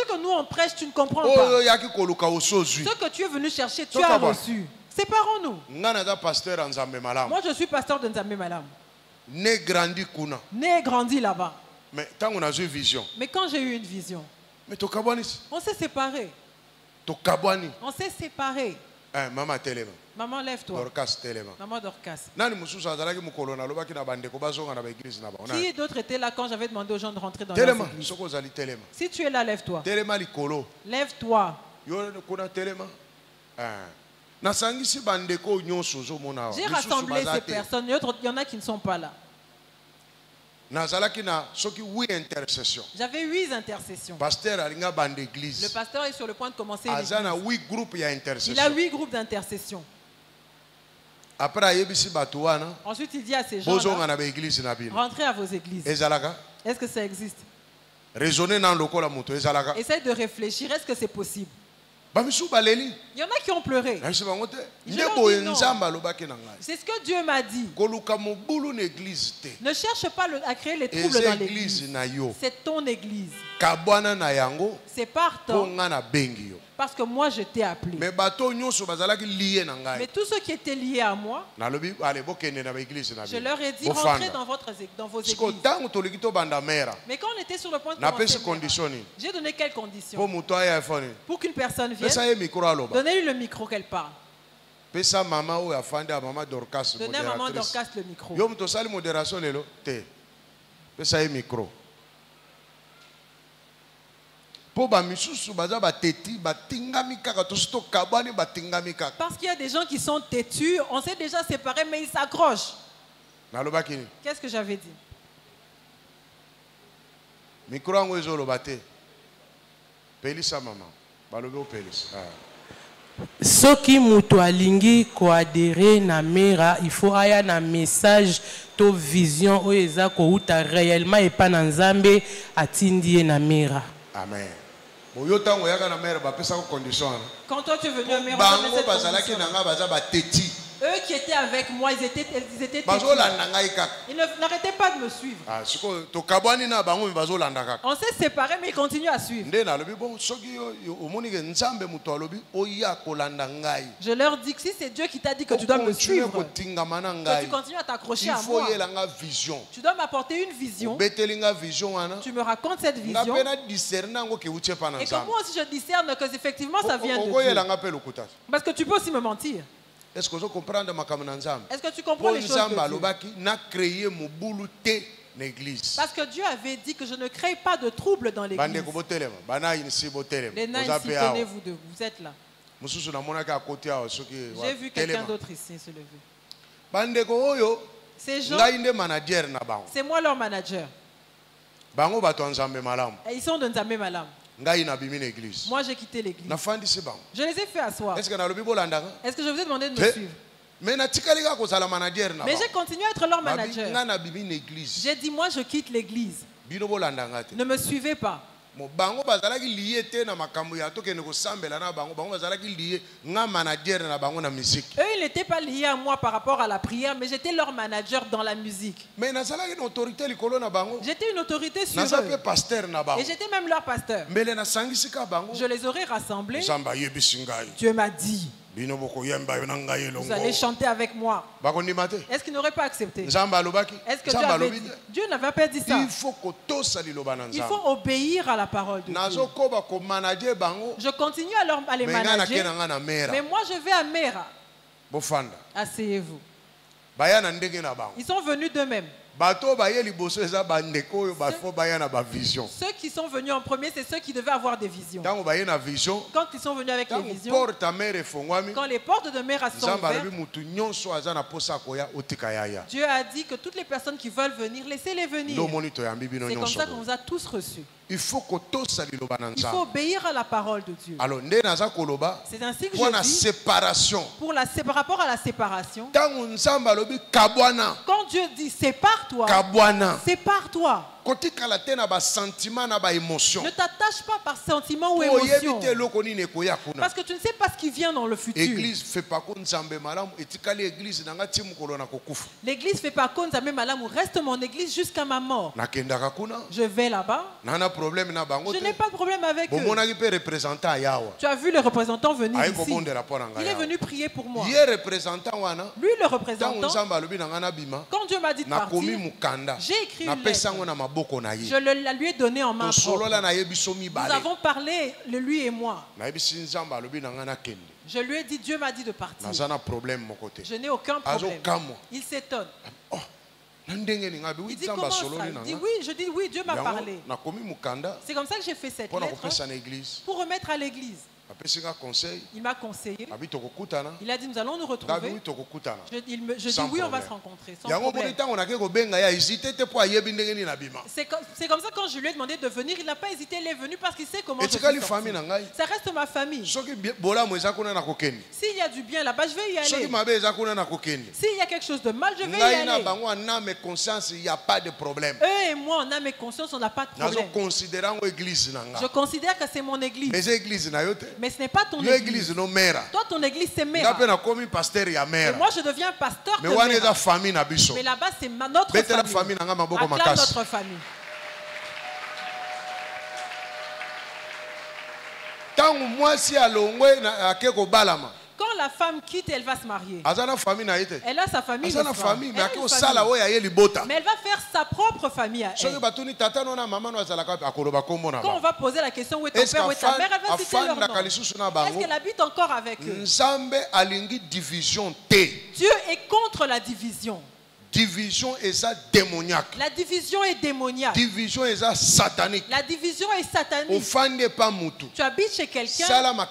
que nous on prêche, tu ne comprends pas. Ce que tu es venu chercher, tu as reçu. Séparons-nous. Moi je suis pasteur de Nzambe Malam. Né grandi là-bas. Mais quand j'ai eu une vision, on s'est séparés. On s'est séparés. Maman, lève-toi. Maman Dorcas. Qui d'autre était là quand j'avais demandé aux gens de rentrer dans l'église? Si tu es là, lève-toi. Lève-toi. J'ai rassemblé ces personnes. Il y en a qui ne sont pas là. J'avais 8 intercessions. Le pasteur est sur le point de commencer une église. Il a 8 groupes d'intercession. Ensuite, il dit à ces gens, rentrez à vos églises. Est-ce que ça existe? Essaye de réfléchir. Est-ce que c'est possible? Il y en a qui ont pleuré. C'est ce que Dieu m'a dit. Ne cherche pas à créer les troubles dans l'église. C'est ton église. C'est par toi. Parce que moi je t'ai appelé. Mais tous ceux qui étaient liés à moi, je leur ai dit rentrez dans vos églises. Mais quand on était sur le point de commencer, j'ai donné quelles conditions? Pour qu'une personne vienne, donnez-lui le micro qu'elle parle. Donnez à maman Dorcas le micro. Parce qu'il y a des gens qui sont têtus, on s'est déjà séparés, mais ils s'accrochent. Qu'est-ce que j'avais dit? Soki mutu alingi koadere na Mera, il faut aya na message to vision oyo eza kouta réellement epa na Nzambe atindi na Mera. Amen. Quand toi tu es venu à Mera, eux qui étaient avec moi, ils étaient têtus. Ils n'arrêtaient pas de me suivre. On s'est séparés, mais ils continuent à suivre. Je leur dis que si c'est Dieu qui t'a dit que tu dois me suivre, que tu continues à t'accrocher à moi, tu dois m'apporter une vision. Tu me racontes cette vision. Et que moi aussi je discerne que effectivement ça vient de Dieu. Parce que tu peux aussi me mentir. Est-ce que tu comprends les choses de Dieu? Parce que Dieu avait dit que je ne crée pas de trouble dans l'église. Les nains ici, tenez-vous debout. Vous êtes là. J'ai vu quelqu'un d'autre ici se lever. Ces gens, c'est moi leur manager. Et ils sont de Nzambe Malam. Moi j'ai quitté l'église. Je les ai fait asseoir. Est-ce que je vous ai demandé de me suivre? Mais j'ai continué à être leur manager. J'ai dit moi je quitte l'église. Ne me suivez pas. Eux ils n'étaient pas liés à moi par rapport à la prière, mais j'étais leur manager dans la musique. J'étais une autorité sur eux. Et j'étais même leur pasteur. Je les aurais rassemblés. Dieu m'a dit. Vous allez chanter avec moi. Est-ce qu'il n'aurait pas accepté? Est-ce que Dieu n'avait pas dit ça? Il faut obéir à la parole de Dieu. Je continue à les manager, mais moi je vais à Mera. Asseyez-vous. Ils sont venus d'eux-mêmes. Ceux qui sont venus en premier, c'est ceux qui devaient avoir des visions. Quand ils sont venus avec les visions, quand les portes de Mera sont ouvertes, Dieu a dit que toutes les personnes qui veulent venir, laissez-les venir. C'est comme ça qu'on nous a tous reçus. Il faut obéir à la parole de Dieu. C'est ainsi que je dis, par rapport à la séparation, quand Dieu dit sépare-toi, sépare-toi. Ne t'attache pas par sentiment ou émotion. Parce que tu ne sais pas ce qui vient dans le futur. L'église fait pas comme Malam, reste mon église jusqu'à ma mort. Je vais là-bas. Je n'ai pas de problème avec eux. Tu as vu le représentant venir ici. Il est venu prier pour moi. Lui, le représentant, quand Dieu m'a dit de partir, j'ai écrit une lettre. Je la lui ai donné en main propre. Nous avons parlé, lui et moi. Je lui ai dit, Dieu m'a dit de partir. Je n'ai aucun problème. Il s'étonne. Il dit comment ça? Il dit oui, je dis oui, Dieu m'a parlé. C'est comme ça que j'ai fait cette lettre pour remettre à l'église. Il m'a conseillé. Il a dit nous allons nous retrouver. Je dis oui, on va se rencontrer sans problème. C'est comme ça quand je lui ai demandé de venir, il n'a pas hésité, il est venu parce qu'il sait comment je suis sorti. Ça reste ma famille. S'il y a du bien là-bas, je vais y aller. S'il y a quelque chose de mal, je vais y aller. Eux et moi, on a mes consciences, on n'a pas de problème. Je considère que c'est mon église. Mais ce n'est pas ton église. Toi, ton église, c'est Mera. Et moi, je deviens pasteur de Mera. Mais là-bas, c'est notre famille. Acclame notre famille. Quand la femme quitte, elle va se marier. Elle a sa famille. Mais elle va faire sa propre famille à elle. Quand on va poser la question où est ton père, où est ta mère, elle va citer leur nom. Est-ce qu'elle habite encore avec eux? Dieu est contre la division. Division est ça démoniaque. La division est démoniaque. Division est ça satanique. La division est satanique. Tu habites chez quelqu'un. Fais un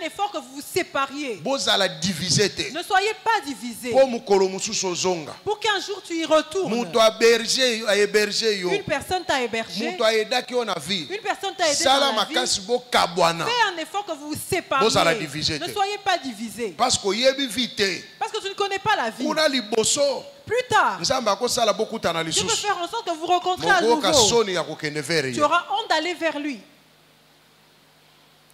effort que vous vous sépariez. Ne soyez pas divisés. Pour qu'un jour tu y retournes. Une personne t'a hébergé. Une personne t'a aidé dans la vie. Fais un effort que vous vous sépariez. Ne soyez pas divisés. Parce que tu ne connais pas la vie. Plus tard, Dieu veut faire en sorte que vous rencontrez à nouveau. Tu auras honte d'aller vers lui.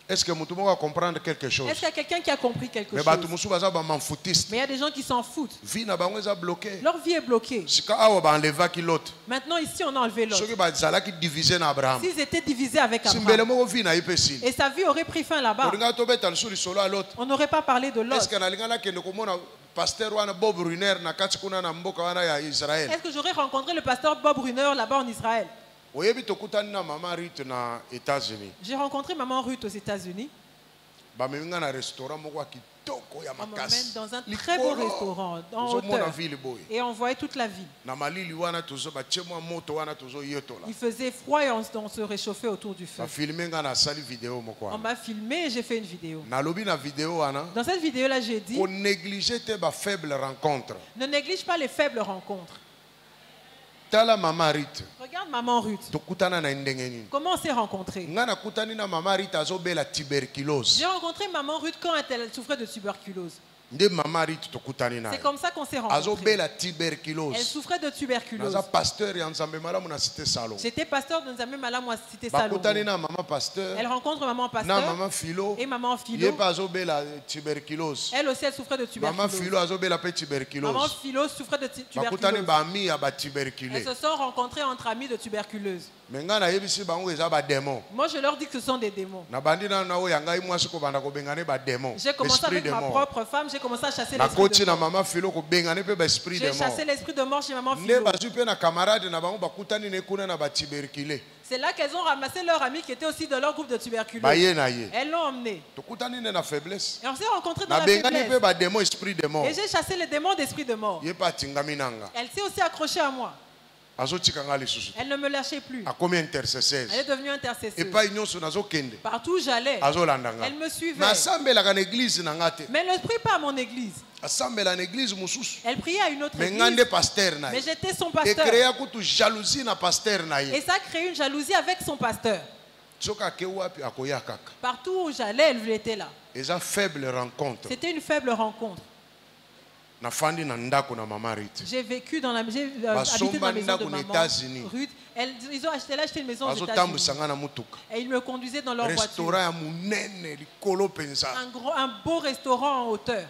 Est-ce que tout le monde va comprendre quelque chose? Est-ce qu'il y a quelqu'un qui a compris quelque chose? Mais il y a des gens qui s'en foutent. Leur vie est bloquée. Maintenant ici on a enlevé l'autre. S'ils étaient divisés avec Abraham et sa vie aurait pris fin là-bas, on n'aurait pas parlé de l'autre. Est-ce que j'aurais rencontré le pasteur Bob Brunner là-bas en Israël? J'ai rencontré maman Ruth aux États-Unis. On m'emmène dans un très beau restaurant en hauteur et on voyait toute la ville. Il faisait froid et on se réchauffait autour du feu. On m'a filmé et j'ai fait une vidéo. Dans cette vidéo-là, j'ai dit ne néglige pas les faibles rencontres. Regarde maman Ruth. Comment on s'est rencontrés? J'ai rencontré maman Ruth quand elle souffrait de tuberculose. C'est comme ça qu'on s'est rencontrés. Elle souffrait de tuberculose. J'étais pasteur de Nzambe Malamu à Cité Salomon. Elle rencontre maman pasteur et maman Philo. Elle aussi elle souffrait de tuberculose. Maman Philo souffrait de tuberculose. Elles se sont rencontrées entre amis de tuberculose. Moi, je leur dis que ce sont des démons. J'ai commencé avec ma propre femme, j'ai commencé à chasser l'esprit de mort. J'ai chassé l'esprit de mort chez maman Philo. C'est là qu'elles ont ramassé leur ami qui était aussi dans leur groupe de tuberculeux. Elles l'ont emmené. Et on s'est rencontrés dans la faiblesse. Et j'ai chassé les démons d'esprit de mort. Elle s'est aussi accrochée à moi. Elle ne me lâchait plus. Elle est devenue intercesseuse. Partout où j'allais, elle me suivait. Mais elle ne prie pas à mon église. Elle priait à une autre église. Mais j'étais son pasteur. Et ça a créé une jalousie avec son pasteur. Partout où j'allais, elle était là. C'était une faible rencontre. J'ai vécu dans la habité dans la maison de maman Ruth. Elle a acheté une maison aux États-Unis. Et ils me conduisaient dans leur voiture. Un beau restaurant en hauteur.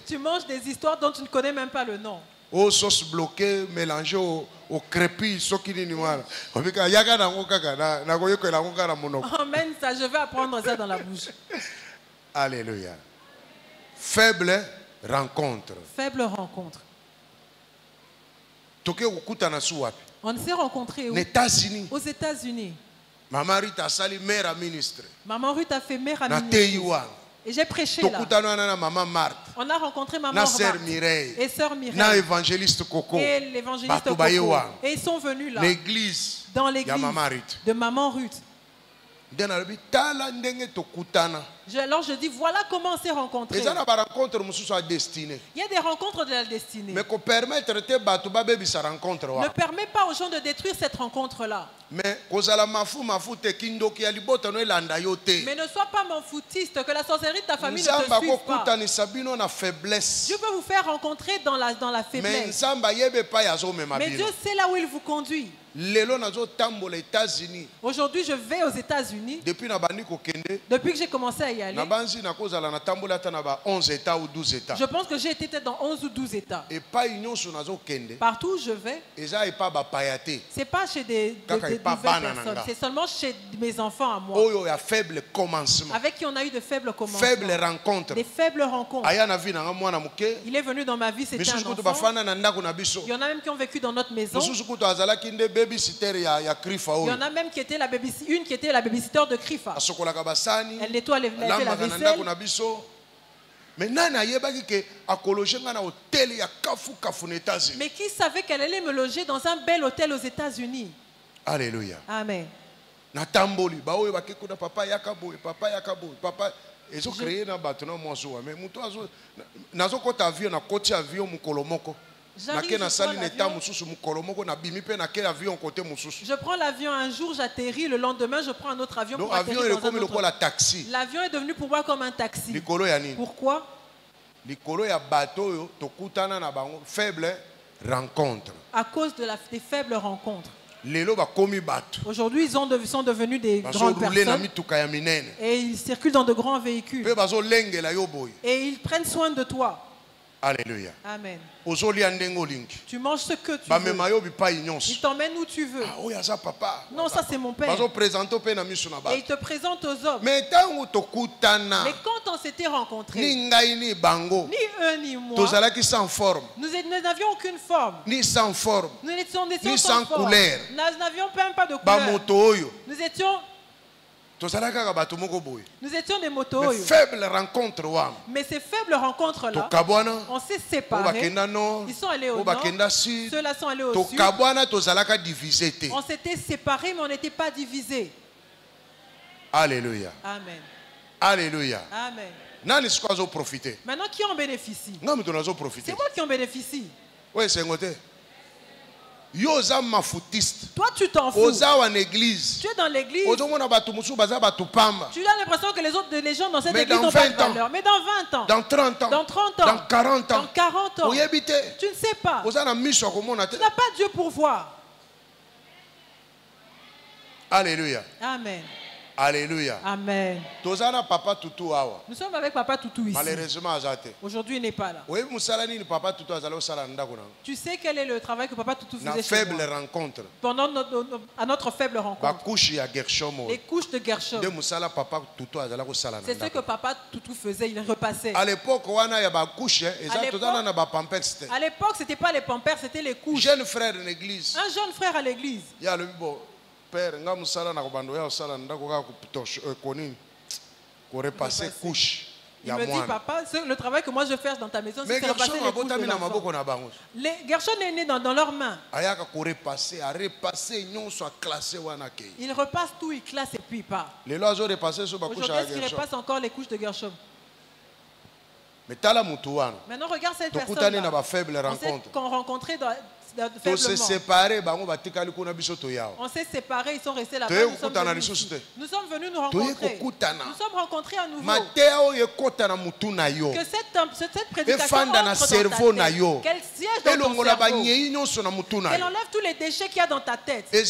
Tu manges des histoires dont tu ne connais même pas le nom. Aux sauces bloquées mélangées au crépi, Amen, ça, je vais apprendre ça dans la bouche. Alléluia. Faible rencontre. Faible rencontre. On s'est rencontrés aux États-Unis. Maman Ruth a sali mère ministre. Maman Ruth a fait mère ministre. Et j'ai prêché là. On a rencontré maman Marthe et sœur Mireille. Évangéliste Coco. Et l'évangéliste Coco. Et ils sont venus là. Dans l'église de maman Ruth. Alors je dis, voilà comment on s'est rencontrés. Il y a des rencontres de la destinée. Ne permet pas aux gens de détruire cette rencontre-là. Mais ne sois pas manfoutiste, que la sorcellerie de ta famille ne te suive pas. Dieu peut vous faire rencontrer dans la faiblesse. Mais Dieu sait là où il vous conduit. Aujourd'hui, je vais aux États-Unis. Depuis que j'ai commencé à y aller, je pense que j'ai été dans 11 ou 12 États. Partout où je vais, ce n'est pas chez des nouvelles personnes, c'est seulement chez mes enfants à moi, avec qui on a eu de faibles commencements, des faibles rencontres. Il est venu dans ma vie, c'était un enfant. Il y en a même qui ont vécu dans notre maison. Il y en a même qui était une qui était la babysitter de Krifa. Elle nettoie la vaisselle. Mais qui savait qu'elle allait me loger dans un bel hôtel aux États-Unis? Alléluia. Amen. Je prends l'avion un jour, j'atterris, le lendemain je prends un autre avion pour atterrir dans un autre taxi. L'avion est devenu pour moi comme un taxi. Pourquoi? À cause des faibles rencontres. Aujourd'hui, ils sont devenus des grandes personnes et ils circulent dans de grands véhicules et ils prennent soin de toi. Alléluia. Amen. Tu manges ce que tu veux. Il t'emmène où tu veux. Non, ça c'est mon père. Et il te présente aux hommes. Mais quand on s'était rencontrés, ni eux ni moi, nous n'avions aucune forme. Ni sans forme. Nous étions ni sans couleur. Nous n'avions même pas de couleur. Nous étions des motos. Faible rencontre. Mais ces faibles rencontres-là, on s'est séparés. Ils sont allés au nord. Ceux-là sont allés au sud. On s'était séparés, mais on n'était pas divisés. Alléluia. Amen. Alléluia. Amen. Maintenant, qui en bénéficie? C'est moi qui en bénéficie. Oui, c'est côté. Toi tu t'en fous. Tu es dans l'église. Tu as l'impression que les gens dans cette église n'ont pas de valeur. Mais dans 20 ans, dans 30 ans, dans 30 ans, dans 40 ans, dans 40 ans, tu ne sais pas. Tu n'as pas Dieu pour voir. Alléluia. Amen. Alléluia. Amen. Nous sommes avec Papa Toutou ici. Malheureusement, aujourd'hui il n'est pas là. Tu sais quel est le travail que Papa Toutou faisait chez moi? Rencontre. Pendant notre faible rencontre. Les couches de Gershom. C'est ce que Papa Toutou faisait, il repassait. À l'époque, c'était pas les pampers, c'était les couches. Jeune frère de l'église. Un jeune frère à l'église. Il y a le père, nga musala na kobando ya sala ndako ka konini ko repasser couche. Il me dit, papa, le travail que moi je fais dans ta maison, c'est repasser les couches de l'enfant. Gershom est né dans leurs mains. Il repasse tout, il classe et puis pas. Aujourd'hui, est-ce qu'il repasse encore les couches de Gershom? Maintenant, regarde cette personne-là. On s'est rencontrés on s'est séparés, ils sont restés là-bas. Nous sommes venus nous rencontrer. Nous sommes rencontrés à nouveau. Que cette prédication entre dans ta tête. Qu'elle siège dans ton cerveau. Qu'elle enlève tous les déchets qu'il y a dans ta tête. Il y a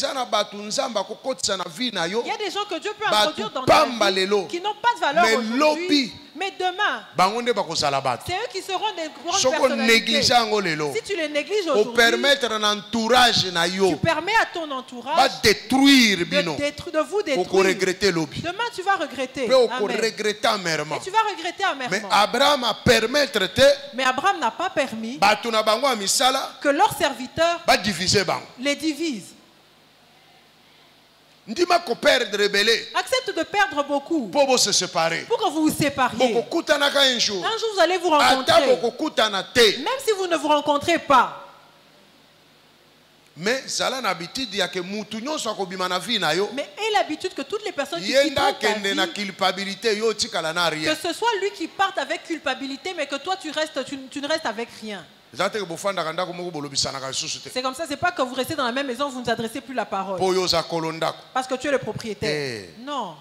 des gens que Dieu peut introduire dans ta vie qui n'ont pas de valeur aujourd'hui. Mais demain, c'est eux qui seront des grandes personnalités. Si tu les négliges aujourd'hui, tu permets à ton entourage de vous détruire. Demain, tu vas regretter. Et tu vas regretter amèrement. Mais Abraham n'a pas permis que leurs serviteurs les divisent. Accepte de perdre beaucoup pour que vous vous sépariez. Un jour vous allez vous rencontrer. Même si vous ne vous rencontrez pas. Mais aie l'habitude que toutes les personnes qui quittent ta vie, que ce soit lui qui parte avec culpabilité, mais que toi tu ne restes avec rien. C'est comme ça, c'est pas que vous restez dans la même maison, vous ne vous adressez plus la parole. Parce que tu es le propriétaire. Non.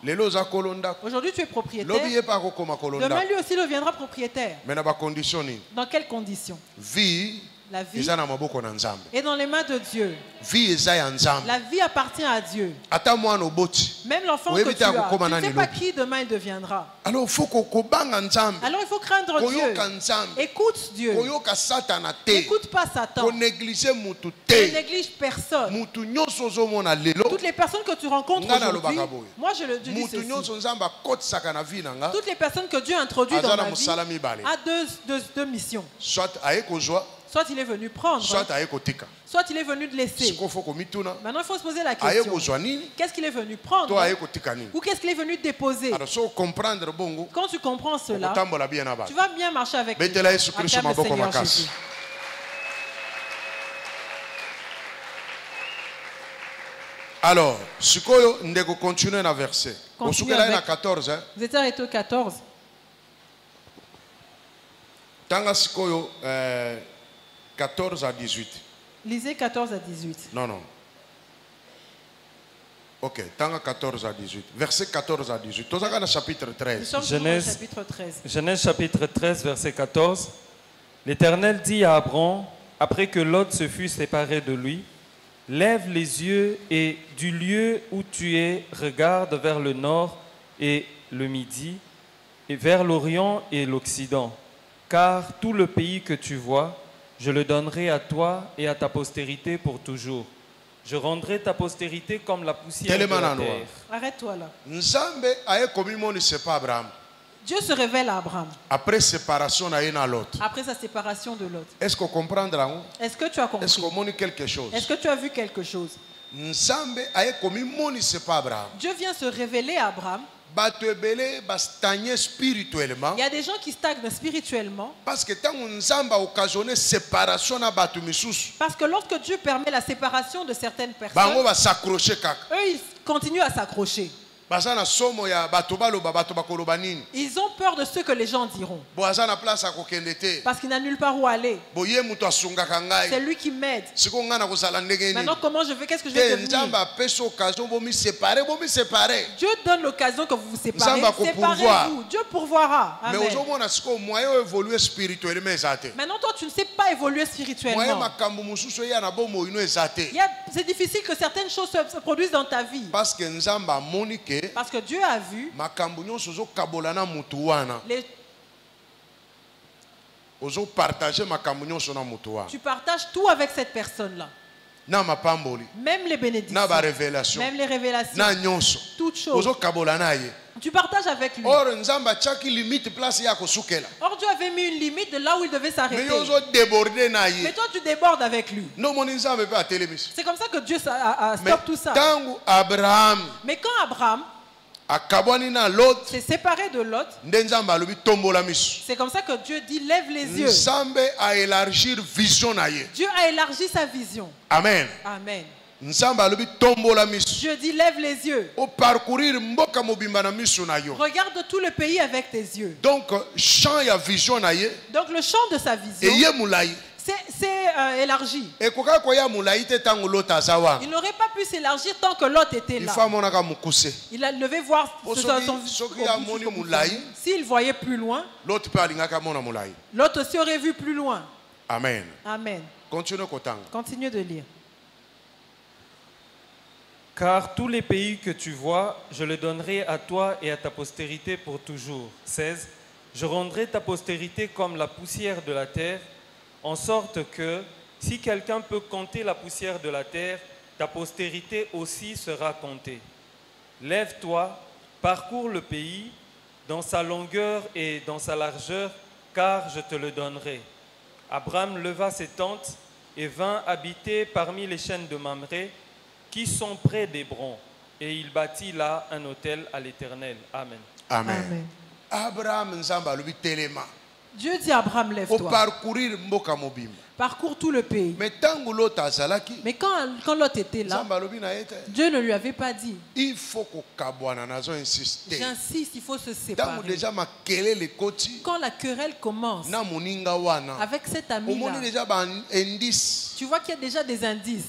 Aujourd'hui tu es propriétaire. Demain lui aussi deviendra propriétaire. Dans quelles conditions? La vie est dans les mains de Dieu. La vie appartient à Dieu. Même l'enfant que tu as, tu ne sais pas qui demain il deviendra. Alors il faut craindre Dieu. Écoute Dieu. N'écoute pas Satan. Ne néglige personne. Toutes les personnes que tu rencontres aujourd'hui, moi je dis ceci. Toutes les personnes que Dieu introduit dans ma vie a deux missions. Soit il est venu prendre, soit il est venu de laisser. Maintenant, il faut se poser la question. Qu'est-ce qu'il est venu prendre? Ou qu'est-ce qu'il est venu déposer? Quand tu comprends cela, tu vas bien marcher avec lui. Acclame le Seigneur Jésus. Alors, on continue dans verset. Vous êtes arrêté au 14. Tanga sikoyo 14 à 18. Lisez 14 à 18. Non. Ok, tanga 14 à 18. Verset 14 à 18. Tozaka chapitre 13. Genèse chapitre 13, verset 14. L'Éternel dit à Abraham, après que Lot se fut séparé de lui, lève les yeux et du lieu où tu es, regarde vers le nord et le midi, et vers l'Orient et l'Occident. Car tout le pays que tu vois, je le donnerai à toi et à ta postérité pour toujours. Je rendrai ta postérité comme la poussière de la terre. Arrête-toi là. Dieu se révèle à Abraham. Après sa séparation de Lot. Est-ce que comprendre? Est-ce que tu as compris? Est-ce qu'on quelque chose? Est-ce que tu as vu quelque chose? Dieu vient se révéler à Abraham. Il y a des gens qui stagnent spirituellement. Parce que lorsque Dieu permet la séparation de certaines personnes, eux ils continuent à s'accrocher. Ils ont peur de ce que les gens diront. Parce qu'il n'a nulle part où aller. C'est lui qui m'aide. Maintenant, comment je fais? Qu'est-ce que je vais devenir? Dieu donne l'occasion que vous vous séparez. Séparez-vous. Dieu pourvoira. Amen. Maintenant, toi, tu ne sais pas évoluer spirituellement. C'est difficile que certaines choses se produisent dans ta vie. Parce que Parce que Dieu a vu les... Tu partages tout avec cette personne-là. Même les bénédictions, même les révélations, toutes choses. Tu partages avec lui. Or, Dieu avait mis une limite de là où il devait s'arrêter. Mais toi, tu débordes avec lui. C'est comme ça que Dieu stoppe tout ça. Mais quand Abraham s'est séparé de Lot, c'est comme ça que Dieu dit lève les yeux. Dieu a élargi sa vision. Amen. Amen. Dieu dit lève les yeux. Regarde tout le pays avec tes yeux. Donc le champ de sa vision, c'est élargi. Il n'aurait pas pu s'élargir tant que l'autre était là. Il devait voir s'il voyait plus loin. L'autre aussi aurait vu plus loin. Amen. Amen. Continue de lire. Car tous les pays que tu vois, je les donnerai à toi et à ta postérité pour toujours. 16. Je rendrai ta postérité comme la poussière de la terre, en sorte que, si quelqu'un peut compter la poussière de la terre, ta postérité aussi sera comptée. Lève-toi, parcours le pays, dans sa longueur et dans sa largeur, car je te le donnerai. Abraham leva ses tentes et vint habiter parmi les chaînes de Mamré, qui sont près d'Hébron, et il bâtit là un autel à l'Éternel. Amen. Amen. Abraham Dieu dit à Abraham, lève-toi. Parcours tout le pays. Mais quand Lot était là, Dieu ne lui avait pas dit. J'insiste, il faut se séparer. Quand la querelle commence avec cet ami-là, tu vois qu'il y a déjà des indices.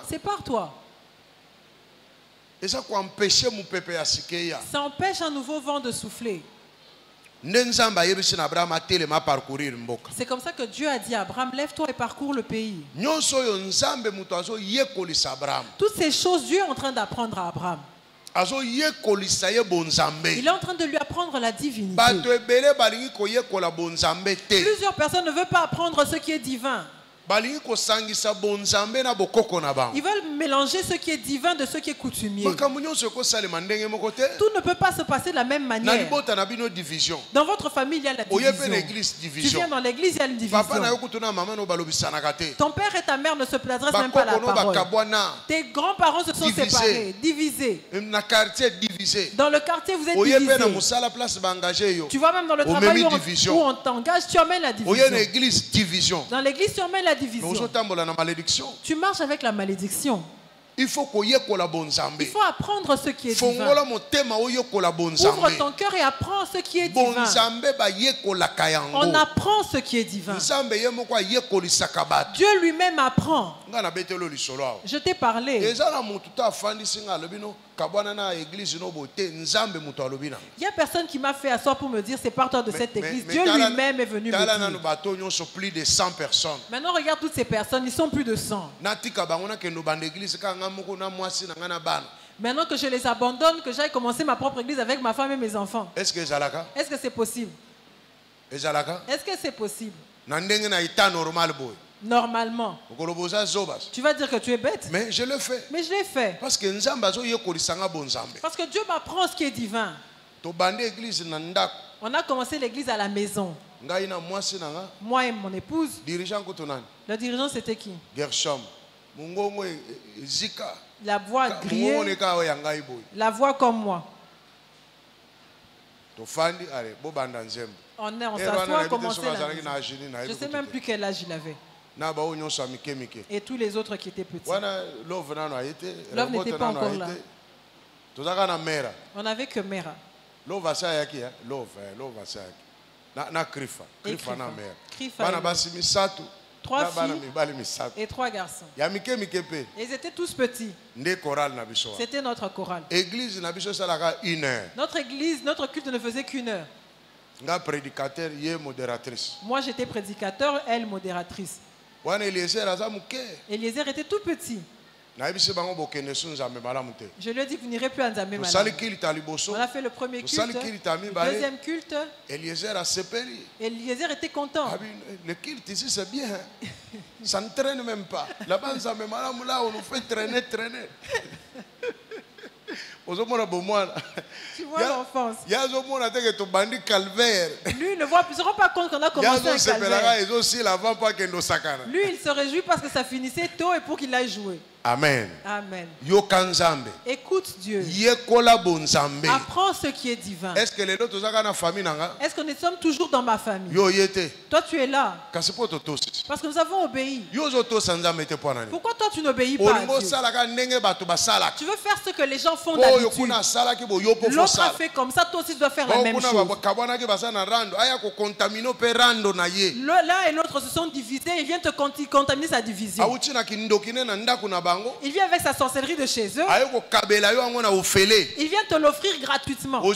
Sépare-toi. Ça empêche un nouveau vent de souffler. C'est comme ça que Dieu a dit à Abraham, lève-toi et parcours le pays. Toutes ces choses, Dieu est en train d'apprendre à Abraham. Il est en train de lui apprendre la divinité. Plusieurs personnes ne veulent pas apprendre ce qui est divin. Ils veulent mélanger ce qui est divin de ce qui est coutumier. Tout ne peut pas se passer de la même manière. Dans votre famille, il y a la division. Tu viens dans l'église, il y a une division. Ton père et ta mère ne se pladraient même pas la parole. Tes grands-parents se sont séparés, divisés. Dans le quartier, vous êtes divisés. Tu vois, même dans le travail où on t'engage, tu emmènes la division. Dans l'église, tu emmènes la division. Tu marches avec la malédiction. Il faut apprendre ce qui est divin. Ouvre ton cœur et apprends ce qui est divin. On apprend ce qui est divin. Dieu lui-même apprend. Je t'ai parlé. Il y a personne qui m'a fait asseoir pour me dire sépare-toi de cette église. Dieu lui-même est venu me dire. Maintenant regarde toutes ces personnes, ils sont plus de 100. Maintenant que je les abandonne, que j'aille commencer ma propre église avec ma femme et mes enfants. Est-ce que c'est possible? Est-ce que c'est possible? Normalement. Tu vas dire que tu es bête. Mais je le fais. Mais je l'ai fait. Parce que Dieu m'apprend ce qui est divin. On a commencé l'église à la maison. Moi et mon épouse. Le dirigeant c'était qui? Gershom. La voix grillée. La voix comme moi. On s'assoit, commencer la musique. Je ne sais même plus quel âge il avait. Et tous les autres qui étaient petits. Love n'était pas encore là. On n'avait que Mera. Love asayaki, Love asayaki. Na Krifa. Krifa na Mera. Bana basi misatu. 3 filles et 3 garçons. Ils étaient tous petits. C'était notre chorale. Notre église, notre culte ne faisait qu'1 heure. Moi j'étais prédicateur, elle modératrice. Eliezer était tout petit. Je lui ai dit que vous n'irez plus à Nzambe Malamu. On a fait le premier culte, le deuxième culte. Eliezer était content. Le culte ici c'est bien. Ça ne traîne même pas. Là-bas, Nzambe Malamu, là, on nous fait traîner. Tu vois l'enfance. Lui ne se rend pas compte qu'on a commencé un calvaire. Lui, il se réjouit parce que ça finissait tôt et pour qu'il aille jouer. Amen. Amen. Écoute Dieu. Apprends ce qui est divin. Est-ce que nous sommes toujours dans ma famille? Toi, tu es là. Parce que nous avons obéi. Pourquoi toi, tu n'obéis pas à Dieu? Tu veux faire ce que les gens font d'habitude. L'autre a fait comme ça, toi aussi tu dois faire la même chose. L'un et l'autre se sont divisés, ils viennent te contaminer sa division. Il vient avec sa sorcellerie de chez eux. Il vient te l'offrir gratuitement. Et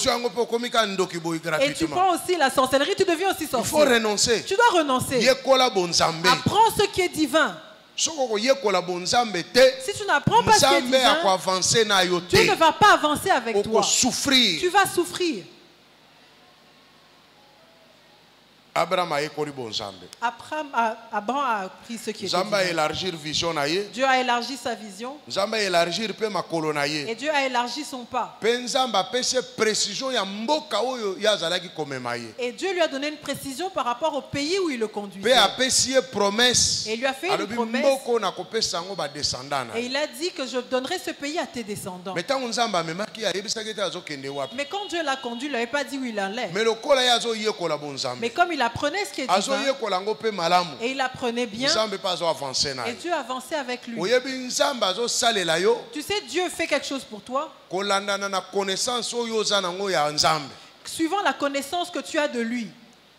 tu prends aussi la sorcellerie, tu deviens aussi sorcier. Il faut renoncer. Tu dois renoncer. Apprends ce qui est divin. Si tu n'apprends pas ce qui est divin, Dieu ne va pas avancer avec toi. Tu vas souffrir. Abraham a pris ce qui est divin. Dieu a élargi sa vision. Et Dieu a élargi son pas. Et Dieu lui a donné une précision par rapport au pays où il le conduisait. Et il lui a fait une promesse. Et il a dit que je donnerai ce pays à tes descendants. Mais quand Dieu l'a conduit, il n'avait pas dit où il allait. Mais comme il apprenait ce qui est divin, et il apprenait bien, et Dieu avançait avec lui. Tu sais, Dieu fait quelque chose pour toi suivant la connaissance que tu as de lui.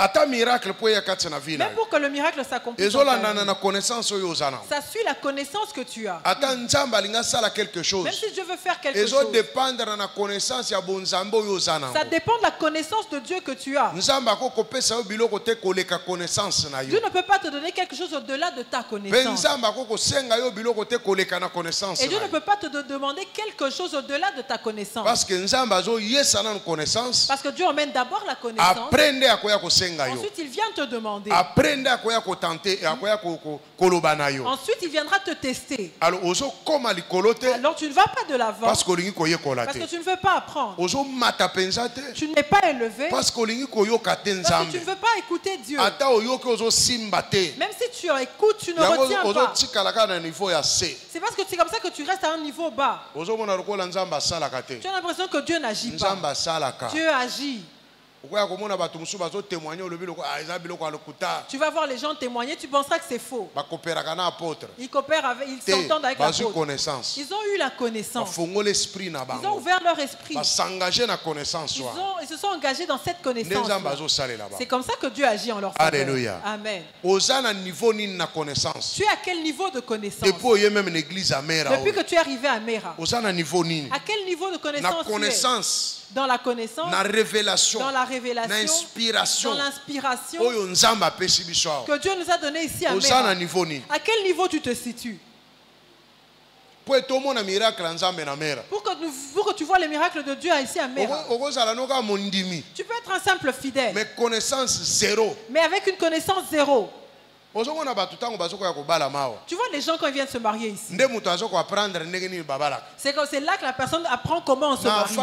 Même pour que le miracle s'accomplisse, ça suit la connaissance que tu as. Même si Dieu veut faire quelque chose, ça dépend de la connaissance de Dieu que tu as. Dieu ne peut pas te donner quelque chose au-delà de ta connaissance. Et Dieu ne peut pas te demander quelque chose au-delà de ta connaissance. Parce que Dieu emmène d'abord la connaissance. Ensuite, il vient te demander. Ensuite, il viendra te tester. Alors, tu ne vas pas de l'avant. Parce que tu ne veux pas apprendre. Tu n'es pas élevé. Parce que tu ne veux pas écouter Dieu. Même si tu écoutes, tu ne retiens pas. C'est parce que c'est comme ça que tu restes à un niveau bas. Tu as l'impression que Dieu n'agit pas. Dieu agit. Tu vas voir les gens témoigner, tu penseras que c'est faux. Ils coopèrent avec, ils s'entendent avec l'apôtre. Ils ont eu la connaissance. Ils ont ouvert leur esprit. Ils se sont engagés dans cette connaissance. C'est comme ça que Dieu agit en leur faveur. Alléluia. Amen. Tu es à quel niveau de connaissance? Depuis que tu es arrivé à Mera, à quel niveau de connaissance tu es? Dans la connaissance, dans la révélation, dans l'inspiration que Dieu nous a donné ici à Mera. À quel niveau tu te situes? Pour que tu vois les miracles de Dieu ici à Mera. Tu peux être un simple fidèle, mais avec une connaissance zéro. Tu vois les gens quand ils viennent se marier ici, c'est là que la personne apprend comment on se marie.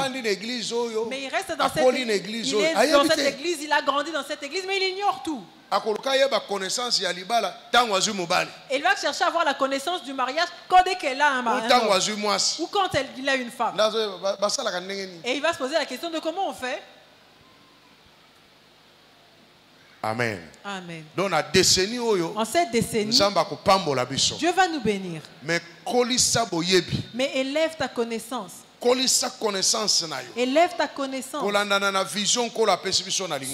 Mais il reste dans cette église, il a grandi dans cette église, mais il ignore tout. Et il va chercher à avoir la connaissance du mariage quand dès qu'elle a un mari ou quand il a une femme. Et il va se poser la question de comment on fait. Amen. Amen. Donc en cette décennie, Dieu va nous bénir. Mais élève ta connaissance. Élève ta connaissance.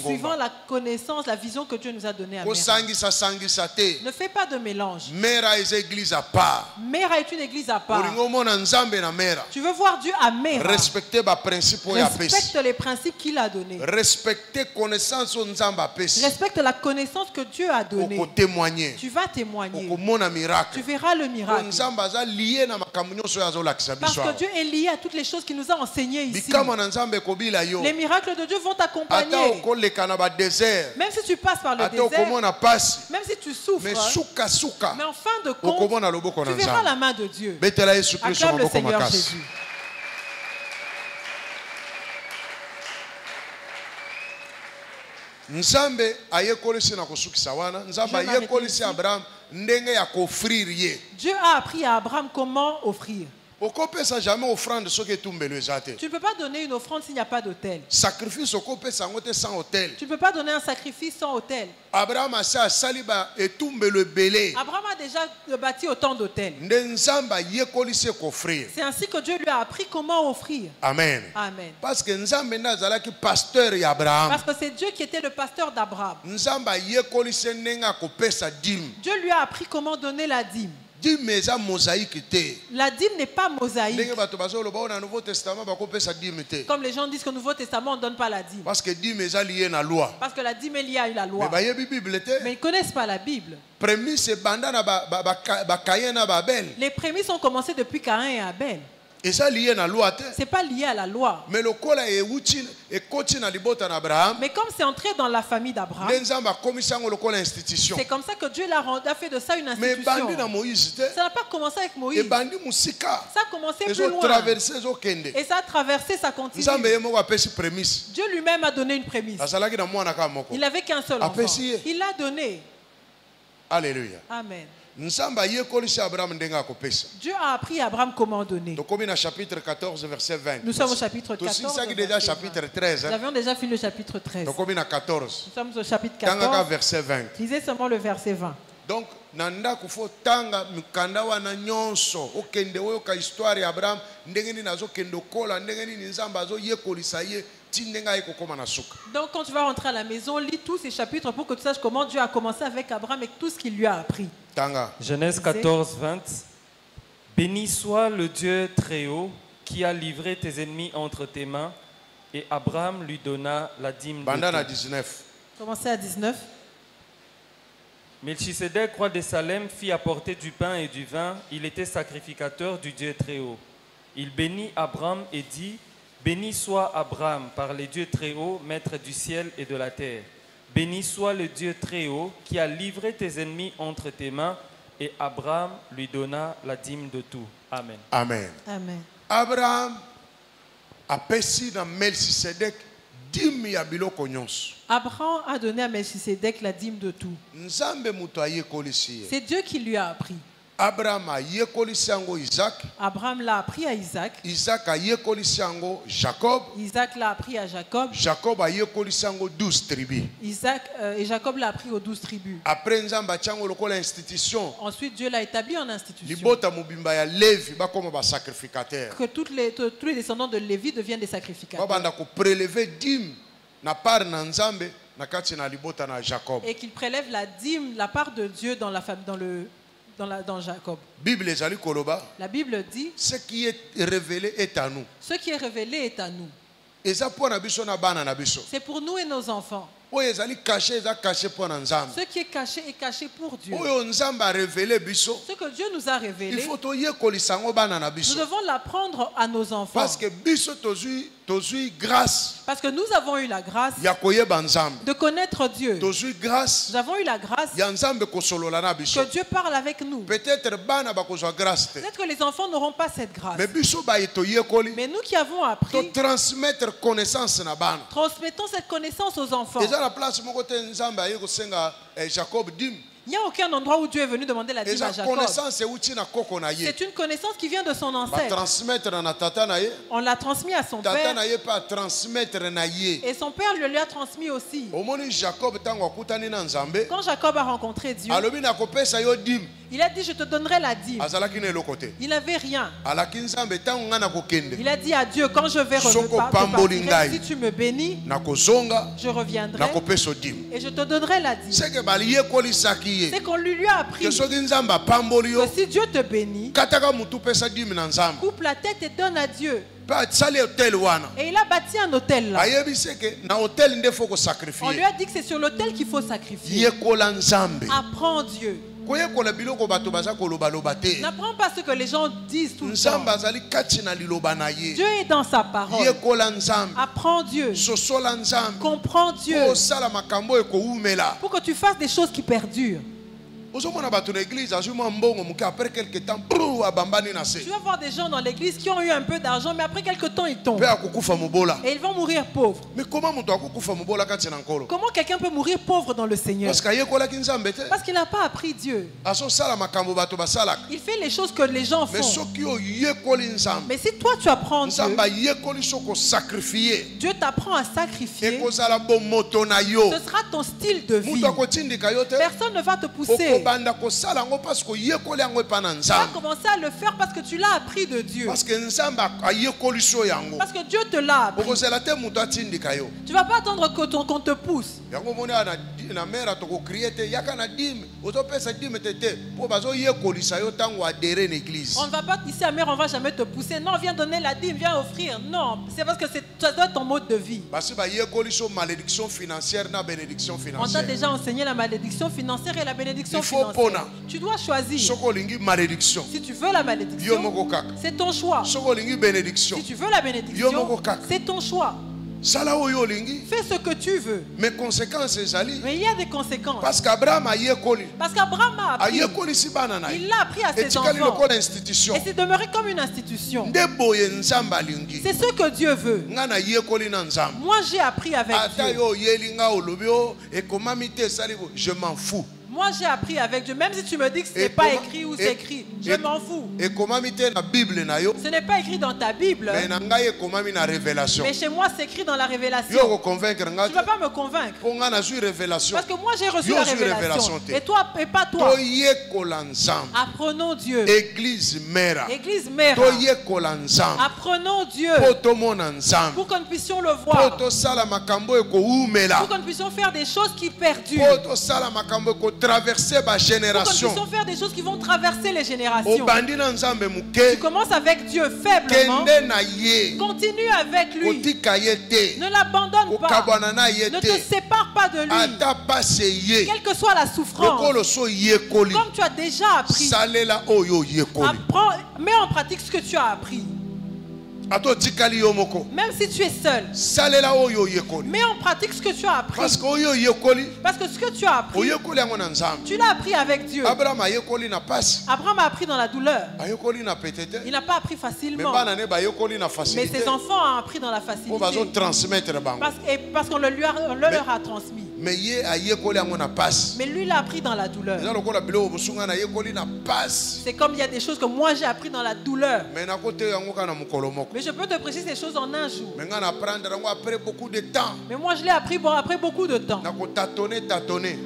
Suivant la connaissance, la vision que Dieu nous a donnée à Mera. Ne fais pas de mélange. Mera est une église à part. Tu veux voir Dieu à Mera. Respecte les principes qu'il a donnés. Respecte la connaissance que Dieu a donnée. Tu vas témoigner. Tu verras le miracle. Parce que Dieu est lié à toutes les choses qu'il nous a enseignées ici. Les miracles de Dieu vont t'accompagner. Même si tu passes par le désert, même si tu souffres, mais en fin de compte, tu verras la main de Dieu. Acclame le Seigneur Jésus. Nzambe ayekolisi na kusukisa wana. Nzambe ayekolisi Abraham ndenge ya kofrir ye. Dieu a appris à Abraham comment offrir. Tu ne peux pas donner une offrande s'il n'y a pas d'autel. Sacrifice sans autel. Tu ne peux pas donner un sacrifice sans autel. Abraham a déjà bâti autant d'autels. C'est ainsi que Dieu lui a appris comment offrir. Amen. Amen. Parce que c'est Dieu qui était le pasteur d'Abraham. Dieu lui a appris comment donner la dîme. La dîme n'est pas mosaïque. Comme les gens disent qu'au Nouveau Testament on ne donne pas la dîme. Parce que la loi. Parce que la dîme est liée à la loi. Mais ils ne connaissent pas la Bible. Les prémices ont commencé depuis Caïn et Abel. C'est pas lié à la loi. Mais comme c'est entré dans la famille d'Abraham, c'est comme ça que Dieu a fait de ça une institution. Ça n'a pas commencé avec Moïse. Ça a commencé plus loin. Et ça a traversé, ça continue. Dieu lui-même a donné une prémisse. Il n'avait qu'un seul enfant. Il l'a donné. Alléluia. Amen. Dieu a appris à Abraham comment donner. Chapitre 14, verset 20. Nous sommes au chapitre 14. Nous avions déjà fini le chapitre 13. Nous sommes au chapitre 14. Verset 20. Lisez seulement le verset 20. Donc, nanda kufo tanga mikanda wana nyonso okende oyo ka histoire ya Abraham ndenge ni nazo kendo kola ndenge ni nzamba azo yekolisa ye tindenga eko koma na suka. Donc quand tu vas rentrer à la maison, lis tous ces chapitres pour que tu saches comment Dieu a commencé avec Abraham et tout ce qu'il lui a appris. Tanga. Genèse 14, 20. Béni soit le Dieu très haut qui a livré tes ennemis entre tes mains, et Abraham lui donna la dîme. Bandana 19. Commencez à 19. Melchisedec, roi de Salem, fit apporter du pain et du vin. Il était sacrificateur du Dieu très haut. Il bénit Abraham et dit: béni soit Abraham par les dieux très hauts, maître du ciel et de la terre. Béni soit le Dieu très haut qui a livré tes ennemis entre tes mains, et Abraham lui donna la dîme de tout. Amen. Amen. Amen. Abraham a péci dans Melchisedec. Abraham a donné à Melchisedec la dîme de tout. C'est Dieu qui lui a appris. Abraham a Isaac. Abraham l'a appris à Isaac. Isaac a Jacob. Isaac l'a appris à Jacob. Jacob a 12 tribus. Isaac et Jacob l'a appris aux 12 tribus. Après institution. Ensuite Dieu l'a établi en institution. Que tous les descendants de Lévi deviennent des sacrificateurs. Et qu'ils prélèvent la dîme, la part de Dieu dans la famille, dans Jacob. La Bible dit: ce qui est révélé est à nous. Ce qui est révélé est à nous. C'est pour nous et nos enfants. Ce qui est caché pour Dieu. Ce que Dieu nous a révélé, nous devons l'apprendre à nos enfants. Parce que nous avons eu la grâce de connaître Dieu. Nous avons eu la grâce que Dieu parle avec nous. Peut-être que les enfants n'auront pas cette grâce. Mais nous qui avons appris, transmettons cette connaissance aux enfants. Il n'y a aucun endroit où Dieu est venu demander la dîme à Jacob. C'est une connaissance qui vient de son ancêtre. On l'a transmis à son père. Et son père lui a transmis aussi. Quand Jacob a rencontré Dieu, Il a dit, je te donnerai la dîme. Il n'avait rien. Il a dit à Dieu, quand je vais repartir, si tu me bénis, je reviendrai et je te donnerai la dîme. C'est qu'on lui a appris que si Dieu te bénit, coupe la tête et donne à Dieu. Et il a bâti un hôtel là. On lui a dit que c'est sur l'hôtel qu'il faut sacrifier. Apprends Dieu. N'apprends pas ce que les gens disent tout le temps. Dieu est dans sa parole. Apprends Dieu. Comprends Dieu. Pour que tu fasses des choses qui perdurent. Tu vas voir des gens dans l'église qui ont eu un peu d'argent, mais après quelques temps ils tombent. Et ils vont mourir pauvres. Mais comment quelqu'un peut mourir pauvre dans le Seigneur? Parce qu'il n'a pas appris Dieu. Il fait les choses que les gens font. Mais si toi tu apprends Dieu, Dieu t'apprend à sacrifier. Ce sera ton style de vie. Personne ne va te pousser. Tu vas commencer à le faire parce que tu l'as appris de Dieu. Parce que Dieu te l'a appris. Tu ne vas pas attendre qu'on te pousse. On ne va pas ici à mère, on ne va jamais te pousser. Non, viens donner la dîme, viens offrir. Non, c'est parce que ça doit être ton mode de vie. On t'a déjà enseigné la malédiction financière et la bénédiction financière. Tu dois choisir. Si tu veux la malédiction, c'est ton choix. Si tu veux la bénédiction, c'est ton choix. Fais ce que tu veux. Mais il y a des conséquences. Parce qu'Abraham a appris. Il l'a appris à ses enfants. Et c'est demeuré comme une institution. C'est ce que Dieu veut. Moi j'ai appris avec Dieu. Je m'en fous. Moi j'ai appris avec Dieu. Même si tu me dis que ce n'est pas écrit ou c'est écrit, je m'en fous. Ce n'est pas écrit dans ta Bible. Mais chez moi c'est écrit dans la révélation. Tu ne vas pas me convaincre. Parce que moi j'ai reçu la révélation. Et toi et pas toi. Apprenons Dieu. Église mère. Apprenons Dieu. Pour que nous puissions le voir. Pour que nous puissions faire des choses qui perdurent. Traverser ma génération. Pour que nous puissions faire des choses qui vont traverser les générations. Tu commences avec Dieu faiblement. Continue avec lui. Ne l'abandonne pas. Ne te sépare pas de lui. Quelle que soit la souffrance. Comme tu as déjà appris. Apprends, mets en pratique ce que tu as appris. Même si tu es seul, mets en pratique ce que tu as appris. Parce que ce que tu as appris, tu l'as appris avec Dieu. Abraham a appris dans la douleur. Il n'a pas appris facilement. Mais ses enfants ont appris dans la facilité. Parce qu'on leur a transmis. Mais lui, il a appris dans la douleur. C'est comme il y a des choses que moi j'ai appris dans la douleur. Mais je peux te prêcher ces choses en un jour. Mais moi je l'ai appris après beaucoup de temps.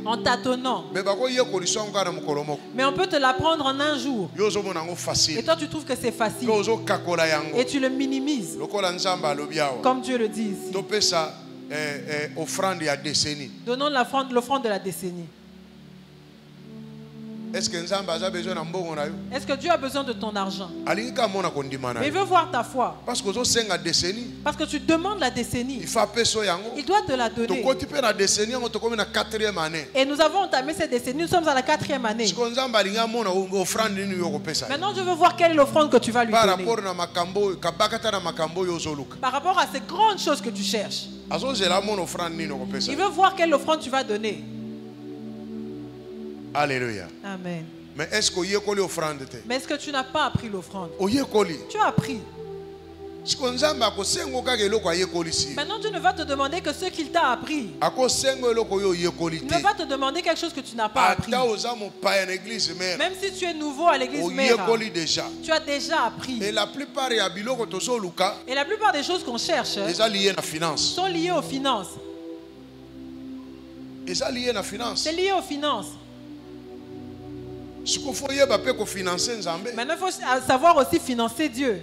En tâtonnant. Mais on peut te l'apprendre en un jour. Et toi tu trouves que c'est facile. Et tu le minimises. Comme Dieu le dit ici. Donnons l'offrande de la décennie. Est-ce que Dieu a besoin de ton argent? Mais il veut voir ta foi. Parce que tu demandes la décennie. Il doit te la donner. Et nous avons entamé cette décennie. Nous sommes à la 4e année. Maintenant je veux voir quelle est l'offrande que tu vas lui donner. Par rapport à ces grandes choses que tu cherches. Il veut voir quelle offrande tu vas donner. Alléluia. Amen. Mais est-ce que tu n'as pas appris l'offrande? Tu as appris. Maintenant Dieu ne va te demander que ce qu'il t'a appris. Il ne va te demander quelque chose que tu n'as pas appris. Même si tu es nouveau à l'église mère, tu as déjà appris. Et la plupart des choses qu'on cherche sont liées aux finances. C'est lié aux finances. Maintenant, il faut savoir aussi financer Dieu.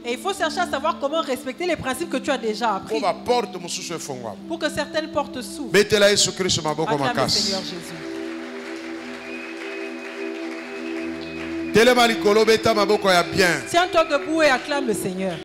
Et il faut chercher à savoir comment respecter les principes que tu as déjà appris. Pour que certaines portes s'ouvrent. Acclame le Seigneur Jésus. Tiens-toi debout et acclame le Seigneur.